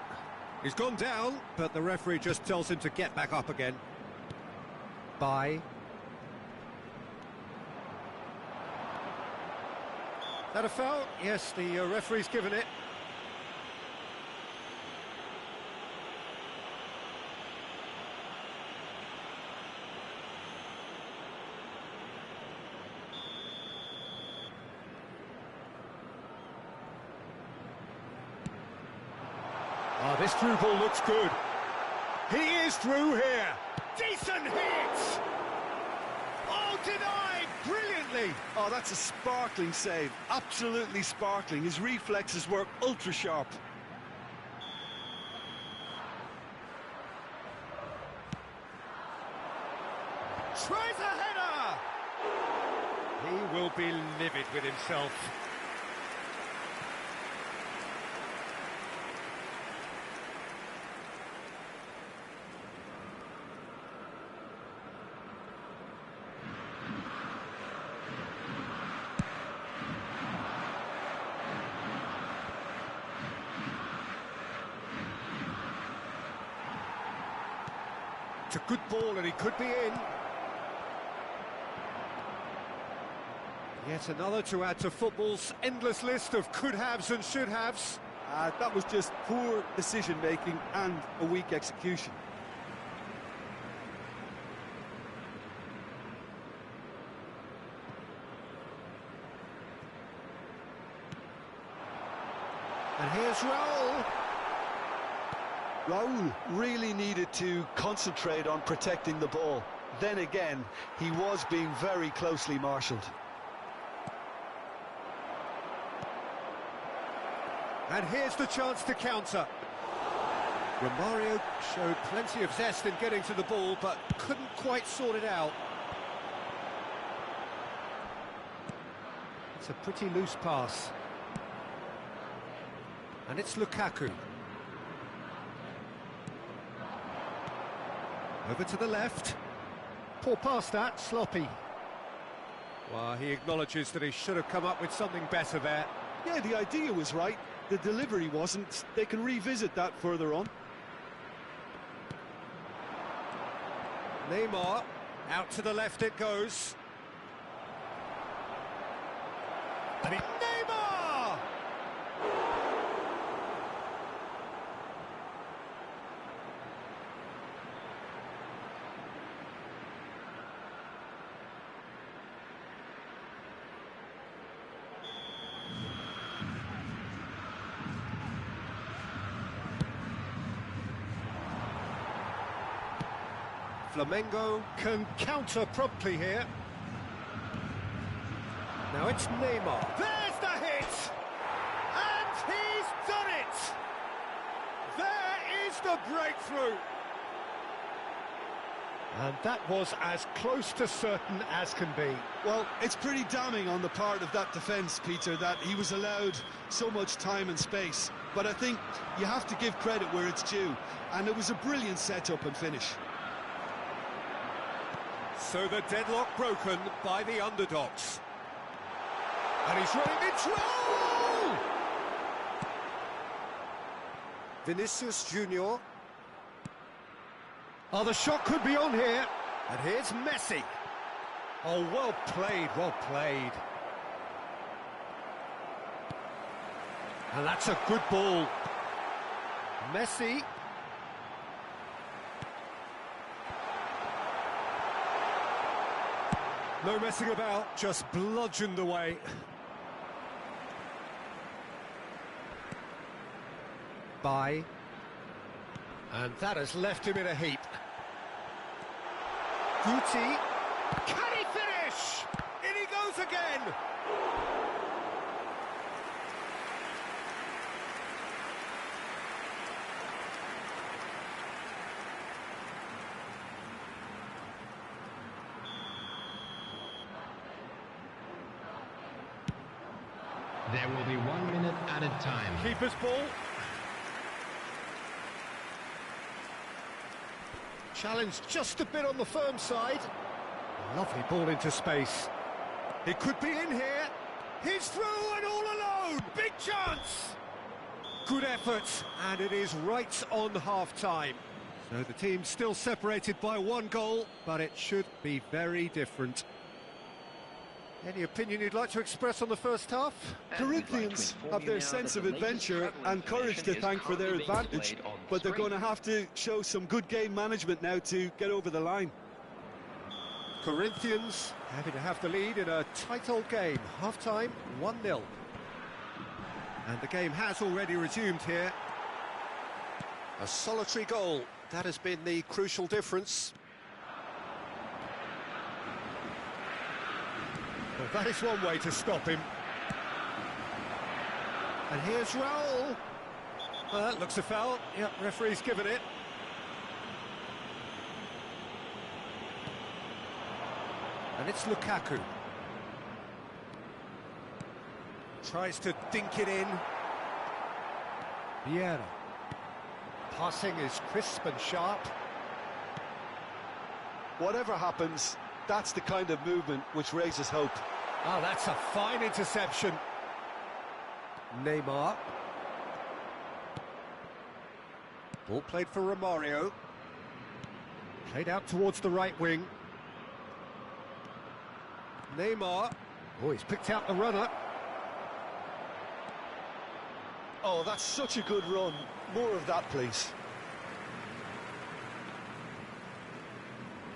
He's gone down, but the referee just tells him to get back up again. Bye. That a foul? Yes, the referee's given it. Oh, this through ball looks good. He is through here. Decent hit! Oh, denied brilliantly. Oh, that's a sparkling save. Absolutely sparkling. His reflexes were ultra sharp. Tries a header! He will be livid with himself. It's a good ball and he could be in. Yet another to add to football's endless list of could-haves and should-haves. That was just poor decision-making and a weak execution. And here's Raul. Raul really needed to concentrate on protecting the ball. Then again, he was being very closely marshalled. And here's the chance to counter. Romario showed plenty of zest in getting to the ball, but couldn't quite sort it out. It's a pretty loose pass. And it's Lukaku. Over to the left. Poor pass that, sloppy. Well, he acknowledges that he should have come up with something better there. Yeah, the idea was right. The delivery wasn't. They can revisit that further on. Neymar, out to the left it goes. And Neymar! Flamengo can counter promptly here. Now it's Neymar. There's the hit! And he's done it! There is the breakthrough! And that was as close to certain as can be. Well, it's pretty damning on the part of that defence, Peter, that he was allowed so much time and space. But I think you have to give credit where it's due. And it was a brilliant setup and finish. So the deadlock broken by the underdogs. And he's running into goal! Vinicius Junior. Oh, the shot could be on here. And here's Messi. Oh, well played, well played. And that's a good ball. Messi. No messing about, just bludgeoned away. By. And that has left him in a heap. Guti. Can he finish? In he goes again! There will be 1 minute added time. Keeper's ball. Challenge just a bit on the firm side. Lovely ball into space. It could be in here. He's through and all alone. Big chance. Good effort, and it is right on half-time. So the team's still separated by 1 goal, but it should be very different. Any opinion you'd like to express on the first half? Corinthians have their sense of adventure and courage to thank for their advantage, but they're going to have to show some good game management now to get over the line. Corinthians happy to have the lead in a tight old game. Half-time, 1-0. And the game has already resumed here. A solitary goal. That has been the crucial difference. Well, that is one way to stop him. And here's Raul. Well, that looks a foul. Yep, referee's given it. And it's Lukaku. Tries to dink it in. Vieira. Passing is crisp and sharp. Whatever happens, that's the kind of movement which raises hope. Oh, that's a fine interception. Neymar. Ball played for Romario. Played out towards the right wing. Neymar. Oh, he's picked out the runner. Oh, that's such a good run. More of that, please.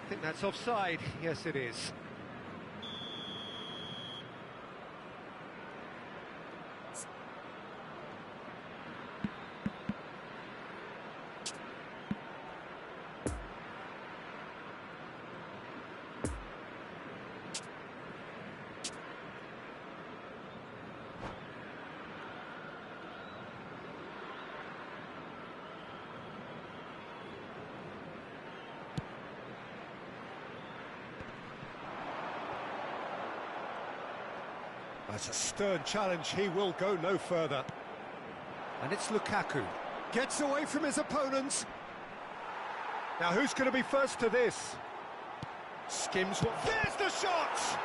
I think that's offside. Yes, it is. That's a stern challenge, he will go no further. And it's Lukaku. Gets away from his opponents. Now who's going to be first to this? Skims what... There's the shot!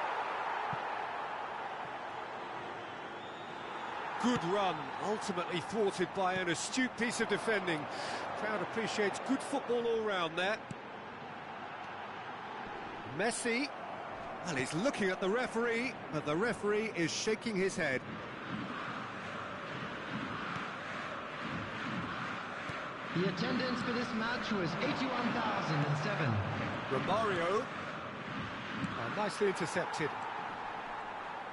Good run, ultimately thwarted by an astute piece of defending. Crowd appreciates good football all round there. Messi. Well, he's looking at the referee, but the referee is shaking his head. The attendance for this match was 81,007. Romario. Nicely intercepted.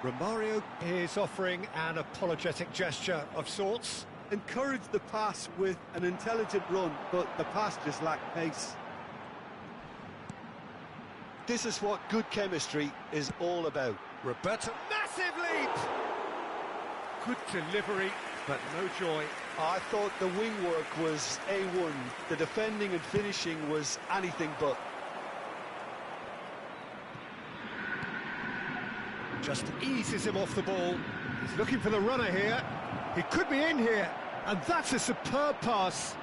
Romario is offering an apologetic gesture of sorts. Encouraged the pass with an intelligent run, but the pass just lacked pace. This is what good chemistry is all about. Roberto, massive leap! Good delivery, but no joy. I thought the wing work was A1. The defending and finishing was anything but. Just eases him off the ball. He's looking for the runner here. He could be in here, and that's a superb pass.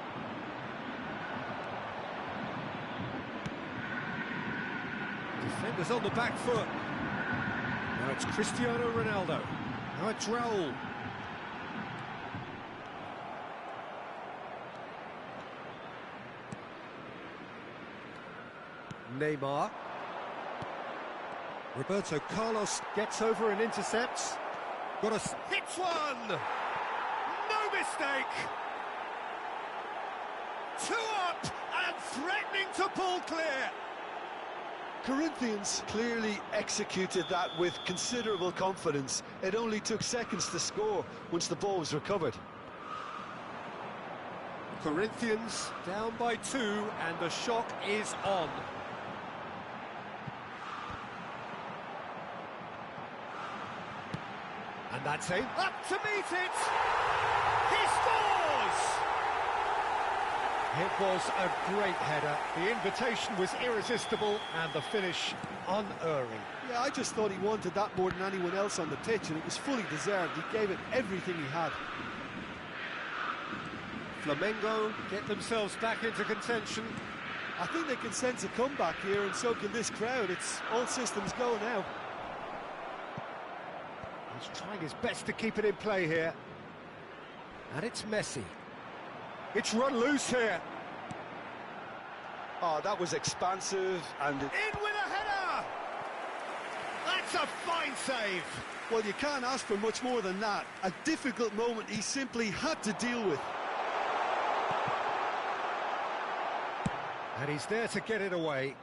Defenders on the back foot. Now it's Cristiano Ronaldo. Now it's Raul. Neymar. Roberto Carlos gets over and intercepts. Hits one! No mistake! 2 up and threatening to pull clear. Corinthians clearly executed that with considerable confidence. It only took seconds to score once the ball was recovered. Corinthians down by 2 and the shock is on. And that's it. Up to meet it! He scores! It was a great header. The invitation was irresistible and the finish unerring. Yeah, I just thought he wanted that more than anyone else on the pitch, and it was fully deserved. He gave it everything he had. Flamengo get themselves back into contention. I think they can sense a comeback here, and so can this crowd. It's all systems go now. He's trying his best to keep it in play here. And it's Messi. It's run loose here. Oh, that was expansive and... In with a header! That's a fine save. Well, you can't ask for much more than that. A difficult moment he simply had to deal with. And he's there to get it away.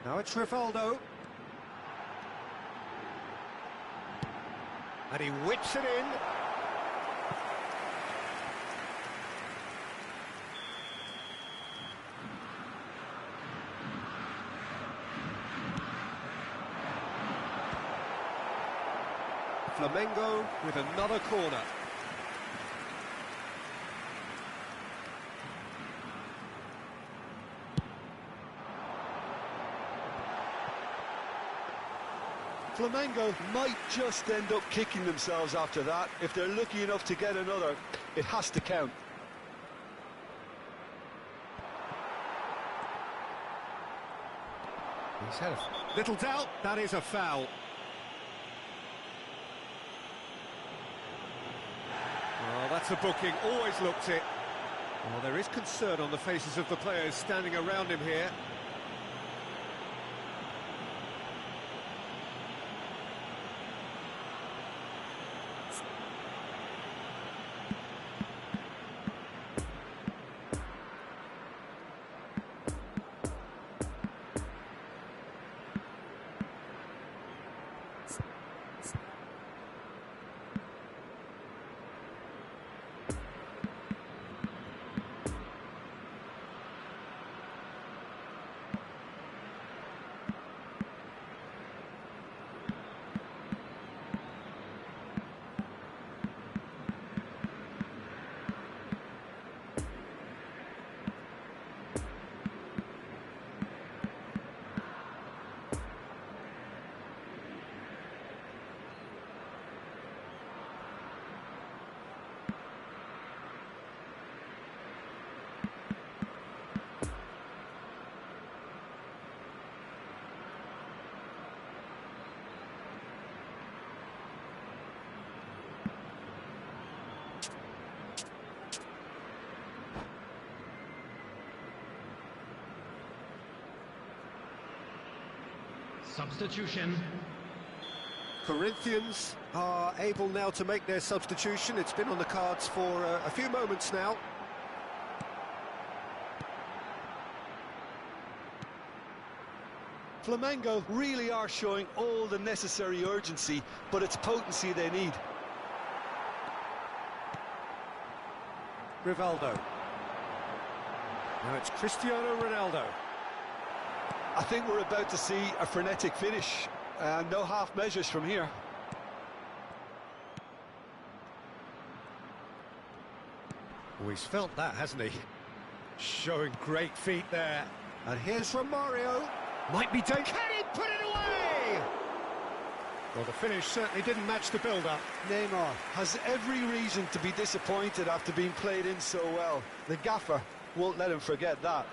Now it's Rivaldo. And he whips it in. Flamengo with another corner. Flamengo might just end up kicking themselves after that. If they're lucky enough to get another, it has to count. He's had a little doubt, that is a foul. Well, that's a booking, always looked it. Well, there is concern on the faces of the players standing around him here. Substitution. Corinthians are able now to make their substitution. It's been on the cards for a few moments now. Flamengo really are showing all the necessary urgency, but it's potency they need. Rivaldo. Now it's Cristiano Ronaldo. I think we're about to see a frenetic finish. No half measures from here. Oh, he's felt that, hasn't he? Showing great feet there. And here's Romario. Might be taken. Can he put it away? Well, the finish certainly didn't match the build-up. Neymar has every reason to be disappointed after being played in so well. The gaffer won't let him forget that.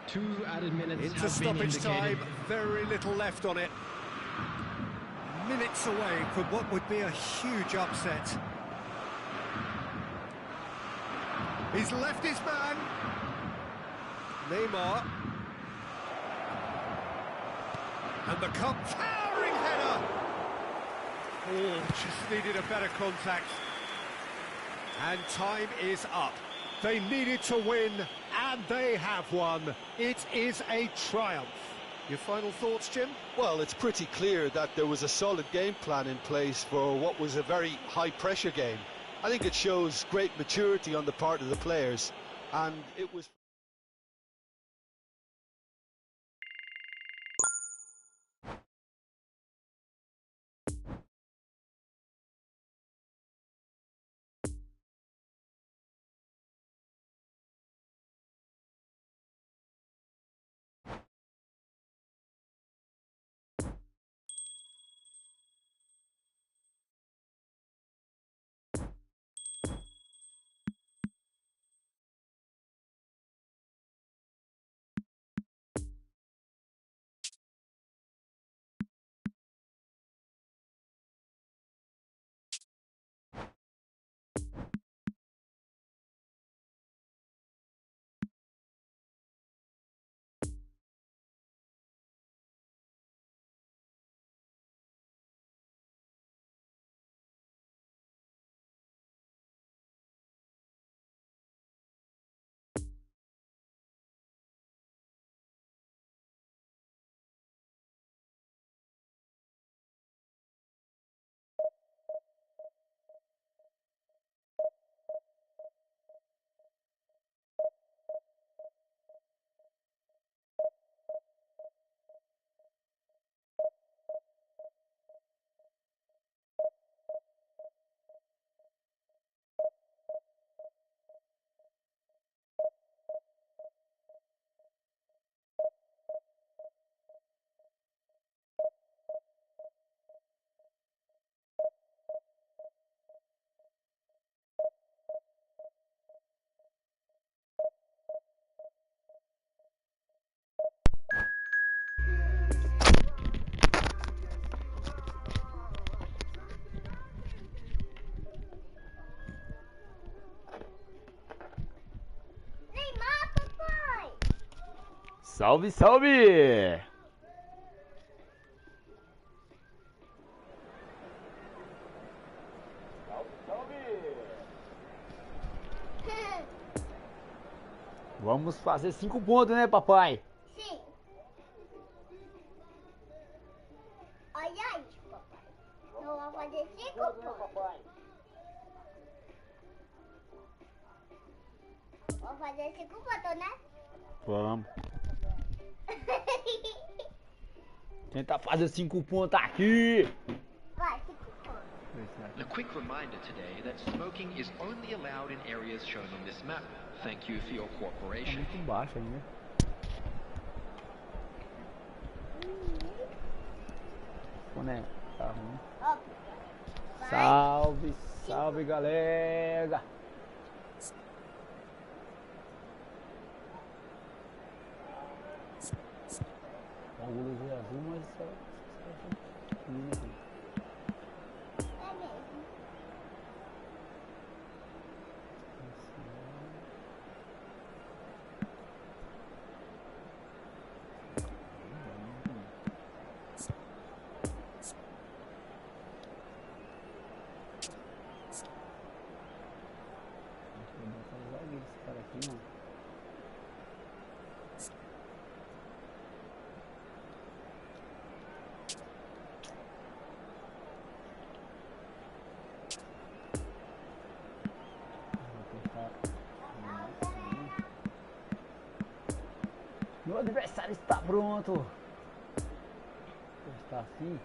2 added minutes Into have been stoppage indicated. time, very little left on it. Minutes away from what would be a huge upset. He's left his man. Neymar. And the towering header. Oh, just needed a better contact. And time is up. They needed to win, and they have won. It is a triumph. Your final thoughts, Jim? Well, it's pretty clear that there was a solid game plan in place for what was a very high-pressure game. I think it shows great maturity on the part of the players, and it was... Salve, salve! Vamos fazer 5 pontos, né, papai? Sim. Olha isso, papai. Eu vou fazer 5 pontos. Vou fazer 5 pontos, né? Vamos. Tentar fazer 5 pontos aqui. Vai, 5 pontos. A quick reminder today that smoking is only allowed in areas shown on this map. Thank you for your Tá cooperation. muito baixo ainda. Né? Tá ruim. Ó. Salve, salve, galera. O bagulho é azul, mas só pequenininho. É mesmo. Meu adversário está pronto. Está assim.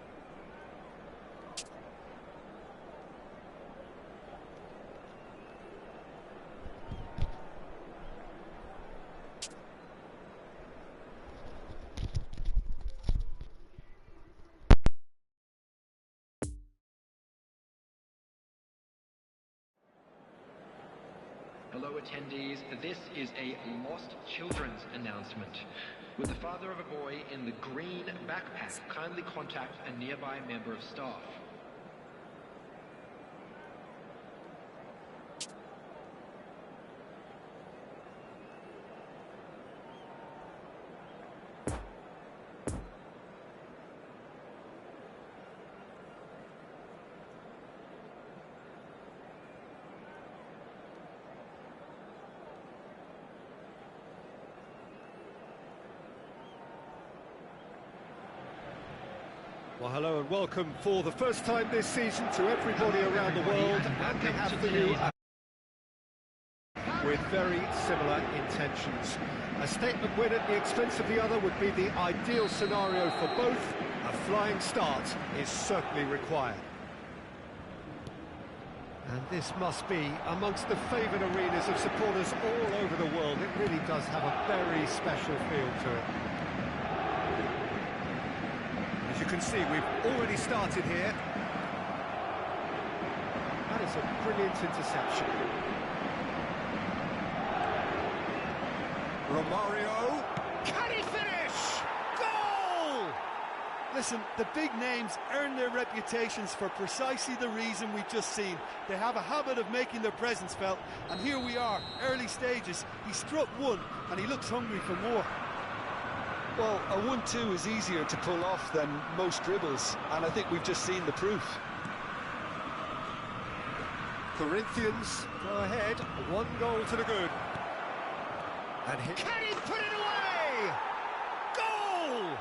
Hello attendees, this is a lost children's announcement. With the father of a boy in the green backpack, kindly contact a nearby member of staff. Well, hello and welcome for the first time this season to everybody around the world, and we have for you with very similar intentions. A statement win at the expense of the other would be the ideal scenario for both. A flying start is certainly required. And this must be amongst the favoured arenas of supporters all over the world. It really does have a very special feel to it. As you can see, we've already started here. That is a brilliant interception. Romario, can he finish? Goal! Listen, the big names earn their reputations for precisely the reason we've just seen. They have a habit of making their presence felt, and here we are, early stages. He struck one, and he looks hungry for more. Well, a 1-2 is easier to pull off than most dribbles, and I think we've just seen the proof. Corinthians go ahead, 1 goal to the good. And can he put it away? Goal!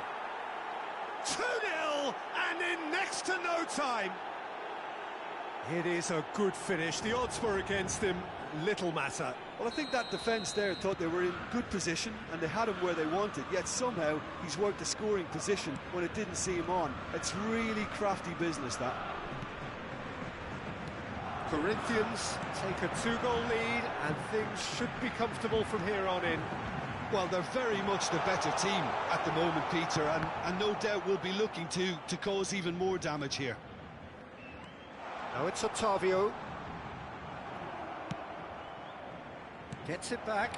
2-0, and in next to no time. It is a good finish. The odds were against him. Little matter. Well, I think that defence there thought they were in good position and they had him where they wanted, yet somehow he's worked a scoring position when it didn't see him on. It's really crafty business, that. Corinthians take a 2-goal lead and things should be comfortable from here on in. Well, they're very much the better team at the moment, Peter, and no doubt will be looking to cause even more damage here. Now it's Ottavio. Gets it back.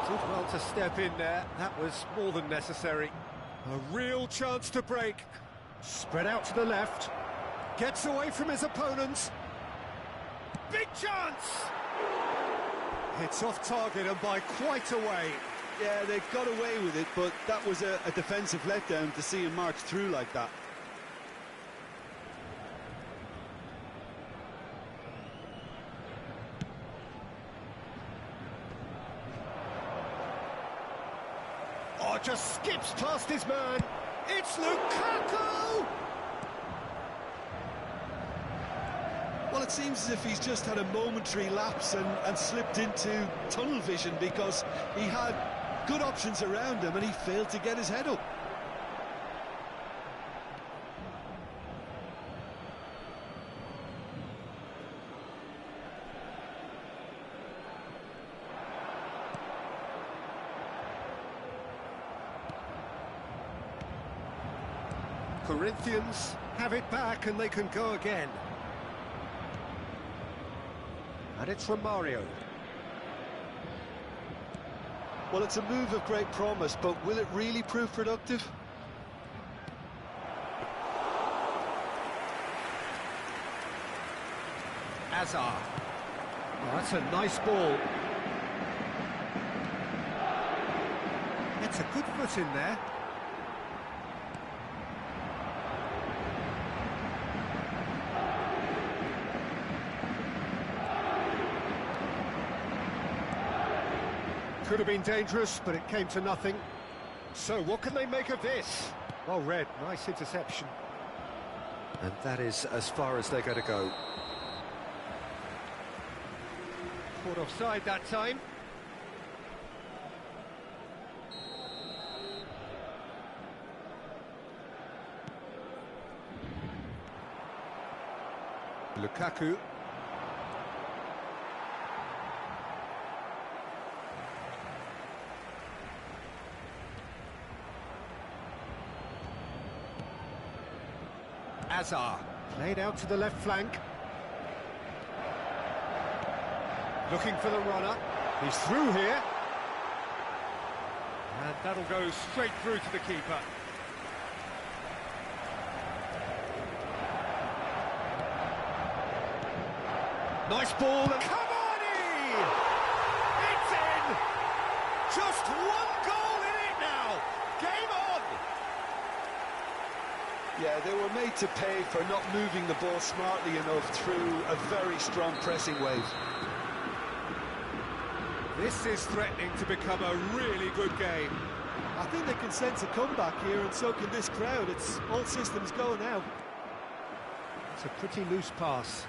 Did well to step in there. That was more than necessary. A real chance to break. Spread out to the left. Gets away from his opponents. Big chance! It's off target and by quite a way. Yeah, they got away with it, but that was a defensive letdown to see him march through like that. Oh, just skips past his man. It's Lukaku! Well, it seems as if he's just had a momentary lapse and slipped into tunnel vision, because he had good options around him and he failed to get his head up. Corinthians have it back and they can go again. And it's Romario. Well, it's a move of great promise, but will it really prove productive? Hazard. Oh, that's a nice ball. It's a good foot in there. Could have been dangerous, but it came to nothing. So what can they make of this? Well read, nice interception. And that is as far as they're going to go. Caught offside that time. Lukaku. Azar, played out to the left flank. Looking for the runner. He's through here. And that'll go straight through to the keeper. Nice ball. And come on in! It's in! Just one goal in it now! Game on! Yeah, they were made to pay for not moving the ball smartly enough through a very strong pressing wave. This is threatening to become a really good game. I think they can sense a comeback here, and so can this crowd. It's all systems go now. It's a pretty loose pass.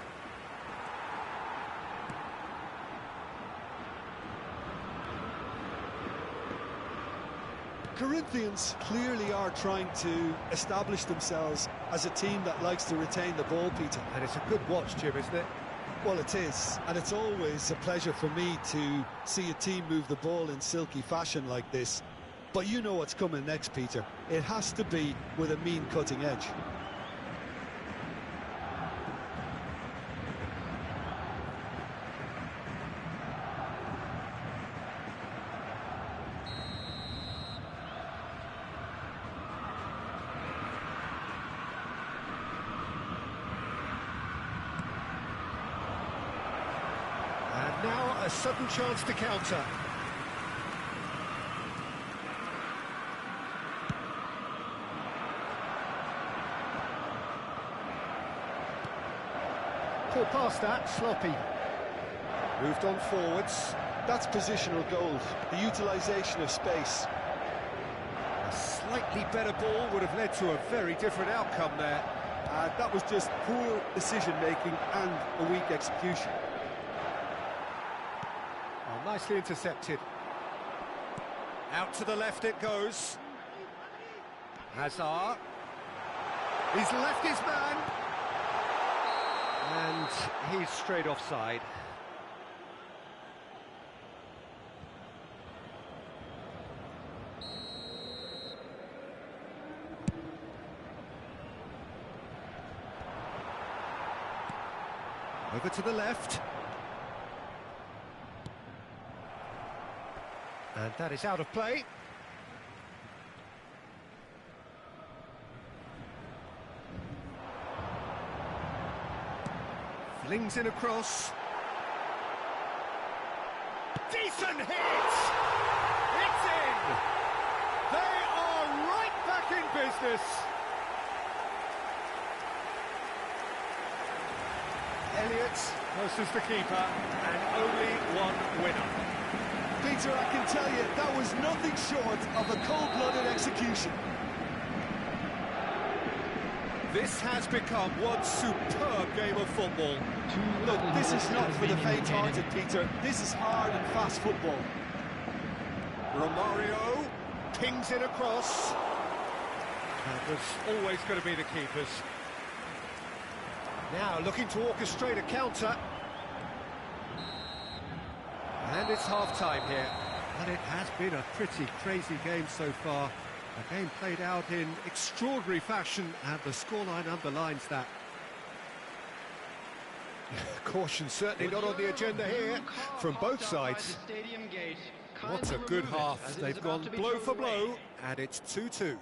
Corinthians clearly are trying to establish themselves as a team that likes to retain the ball, Peter. And it's a good watch, Jim, isn't it? Well, it is, and it's always a pleasure for me to see a team move the ball in silky fashion like this. But you know what's coming next, Peter. It has to be with a mean cutting edge. Now a sudden chance to counter. Pull past that, sloppy. Moved on forwards. That's positional gold, the utilisation of space. A slightly better ball would have led to a very different outcome there. That was just poor decision-making and a weak execution. Oh, nicely intercepted. Out to the left it goes. Hazard. He's left his man. And he's straight offside. Over to the left. And that is out of play. Flings in across. Decent hit! It's in! They are right back in business! Elliott versus the keeper, and only one winner. Peter, I can tell you, that was nothing short of a cold-blooded execution. This has become one superb game of football. Look, this is not for the faint-hearted, Peter. This is hard and fast football. Romario pings it across. That was always going to be the keeper's. Now looking to orchestrate a counter. And it's half-time here. And it has been a pretty crazy game so far. A game played out in extraordinary fashion, and the scoreline underlines that. Caution certainly not on the agenda here from both sides. What a good half. They've gone blow for blow, and it's 2-2.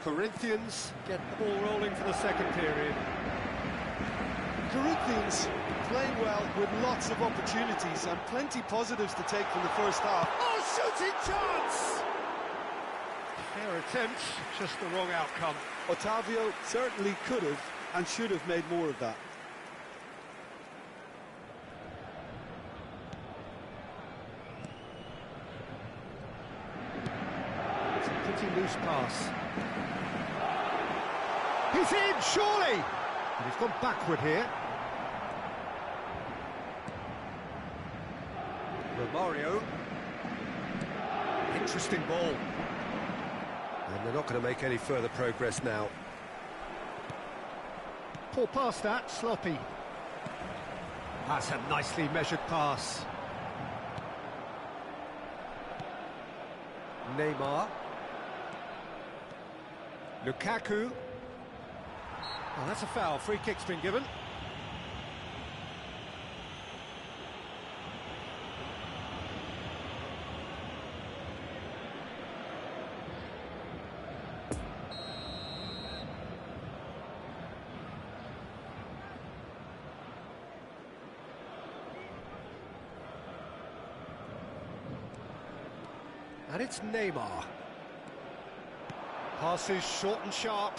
Corinthians get the ball rolling for the second period. Corinthians playing well with lots of opportunities and plenty positives to take from the first half. Oh, shooting chance! Fair attempt, just the wrong outcome. Otavio certainly could have and should have made more of that. It's a pretty loose pass. He's in, surely! And he's gone backward here. Romario. Interesting ball. And they're not going to make any further progress now. Pull past that, sloppy. That's a nicely measured pass. Neymar. Lukaku. Oh, that's a foul. Free kick's been given. And it's Neymar. Passes short and sharp.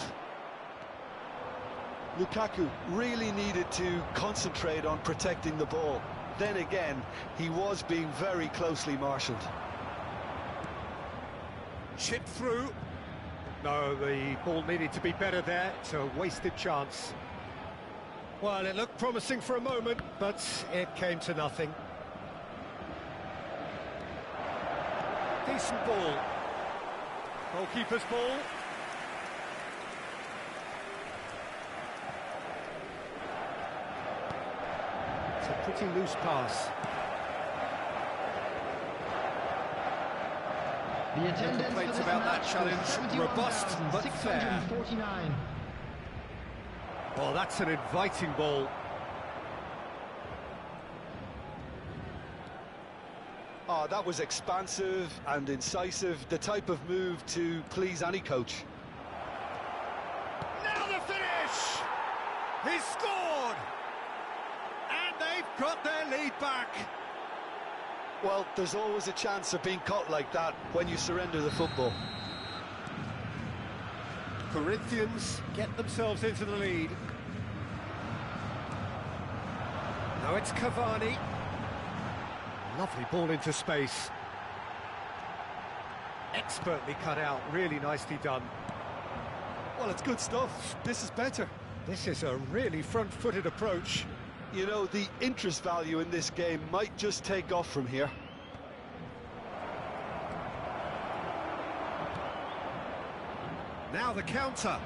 Lukaku really needed to concentrate on protecting the ball. Then again, he was being very closely marshalled. Chip through. No, the ball needed to be better there. It's a wasted chance. Well, it looked promising for a moment, but it came to nothing. Decent ball. Goalkeeper's ball. It's a pretty loose pass. The attendance complaints for this about that match challenge. was Robust, but fair. 71,649. Well, that's an inviting ball. Oh, that was expansive and incisive, the type of move to please any coach. Now the finish! He's scored! And they've got their lead back. Well, there's always a chance of being caught like that when you surrender the football. Corinthians get themselves into the lead. Now it's Cavani. Lovely ball into space. Expertly cut out, really nicely done. Well, it's good stuff. This is better. This is a really front-footed approach. You know, the interest value in this game might just take off from here. Now the counter.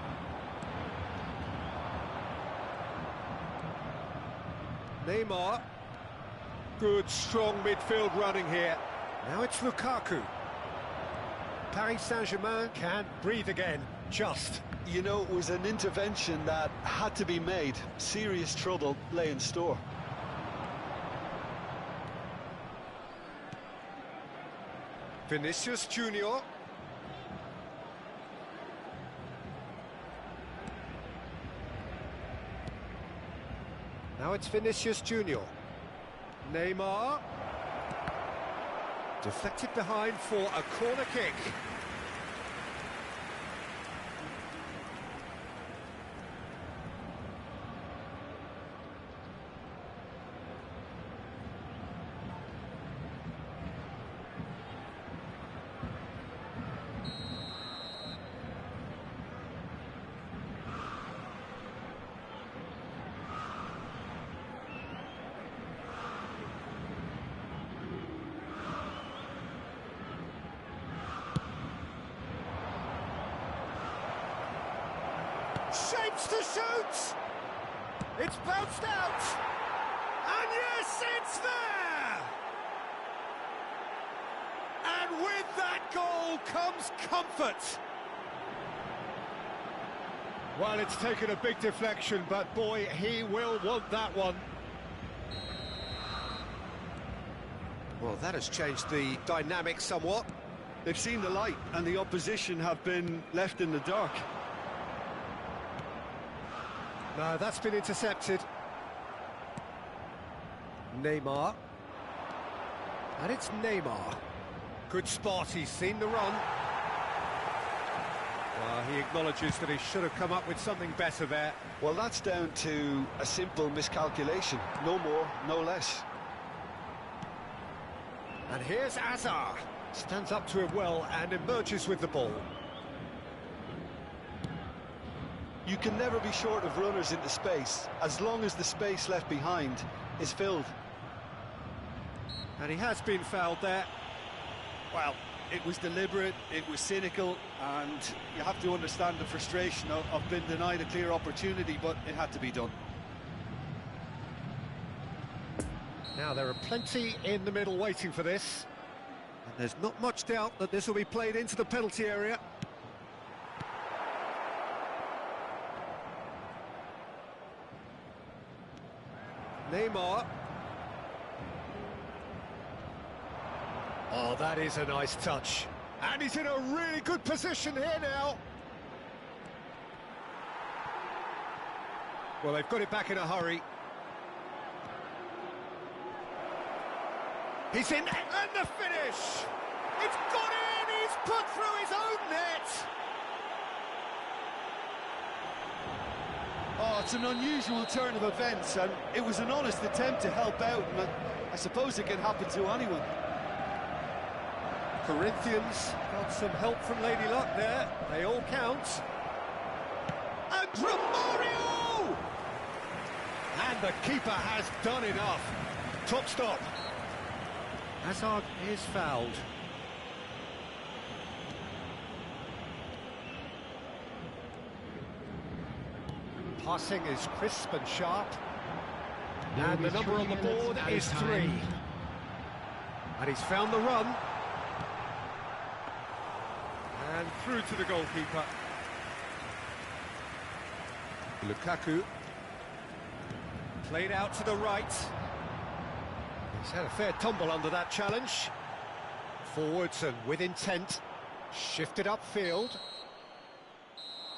Neymar. Good, strong midfield running here. Now it's Lukaku. Paris Saint-Germain can't breathe again, just. You know, it was an intervention that had to be made. Serious trouble lay in store. Vinicius Junior. Now it's Vinicius Junior. Neymar. Deflected behind for a corner kick. Shapes to shoot! It's bounced out! And yes, it's there! And with that goal comes comfort! Well, it's taken a big deflection, but boy, he will want that one. Well, that has changed the dynamic somewhat. They've seen the light, and the opposition have been left in the dark. No, that's been intercepted. Neymar. And it's Neymar. Good spot, he's seen the run. Well, he acknowledges that he should have come up with something better there. Well, that's down to a simple miscalculation. No more, no less. And here's Hazard. Stands up to it well and emerges with the ball. You can never be short of runners into space, as long as the space left behind is filled. And he has been fouled there. Well, It was deliberate, it was cynical, and you have to understand the frustration of being denied a clear opportunity, but it had to be done. Now there are plenty in the middle waiting for this. And there's not much doubt that this will be played into the penalty area. Neymar. Oh, that is a nice touch. And he's in a really good position here now. Well, they've got it back in a hurry. He's in, and the finish! It's got in, he's put through his own net! Oh, it's an unusual turn of events, and it was an honest attempt to help out, and I suppose it can happen to anyone. Corinthians got some help from Lady Luck there. They all count. And Romario! And the keeper has done enough. Top stop. Hazard is fouled. Passing is crisp and sharp. And the number on the board is 3. And he's found the run. And through to the goalkeeper. Lukaku. Played out to the right. He's had a fair tumble under that challenge. Forwards and with intent. Shifted upfield.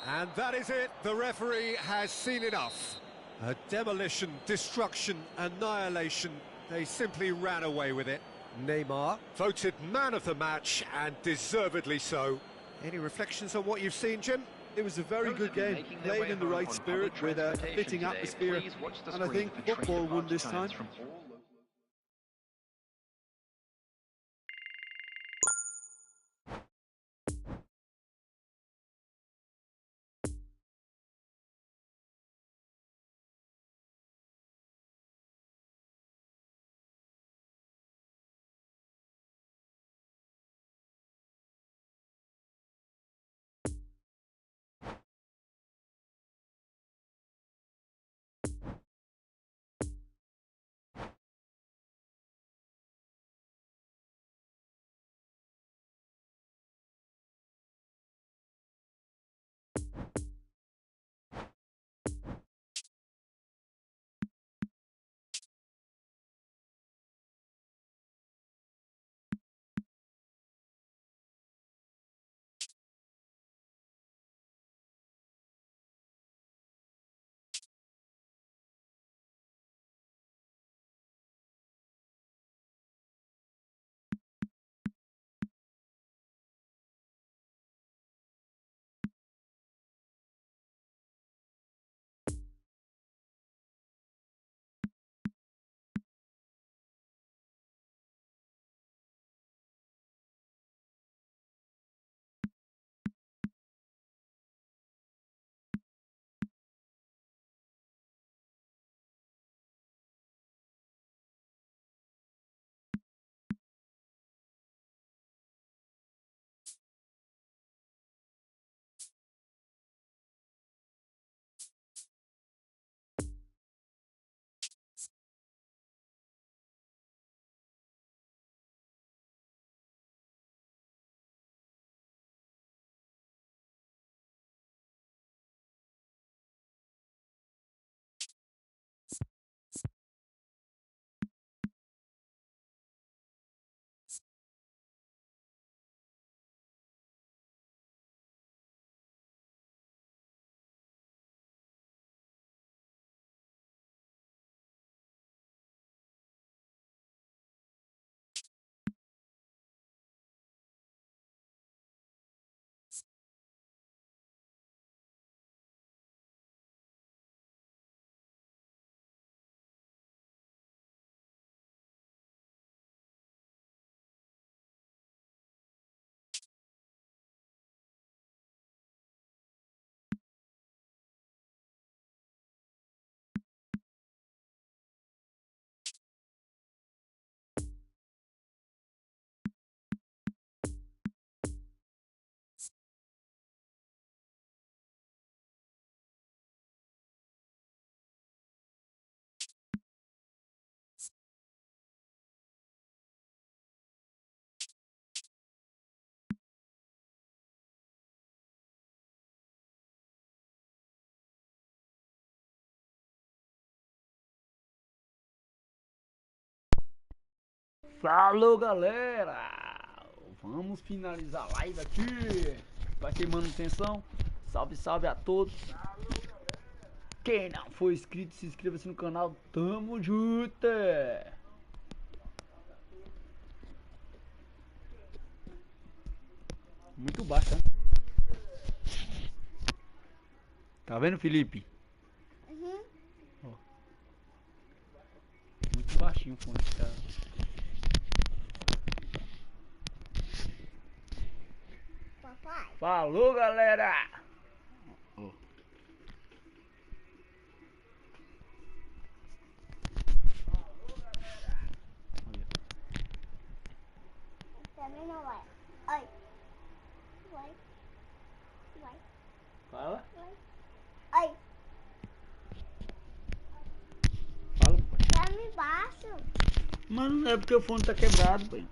And that is it. The referee has seen enough. A demolition, destruction, annihilation. They simply ran away with it. Neymar voted man of the match, and deservedly so. Any reflections on what you've seen, Jim? It was a very good game, played in the right spirit with a fitting atmosphere, and I think football won this time. Falou, galera! Vamos finalizar a live aqui. Vai ser manutenção. Salve, salve a todos. Quem não for inscrito, se inscreva-se no canal. Tamo junto! Muito baixo, né? Tá vendo, Felipe? Uhum. Ó. Muito baixinho o fone, cara. Papai. Falou, galera! Ó. Também não vai. Ai. Vai. Vai. Fala. Vai. Ai. Fala, pai. Tá me baixo. Mas não é porque o fone tá quebrado, pai.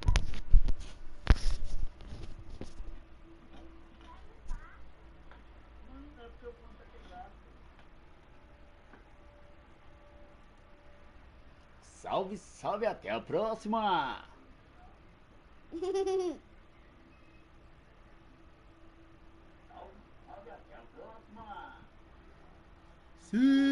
Salve, salve, até a próxima! Salve, salve, até a próxima! Sim!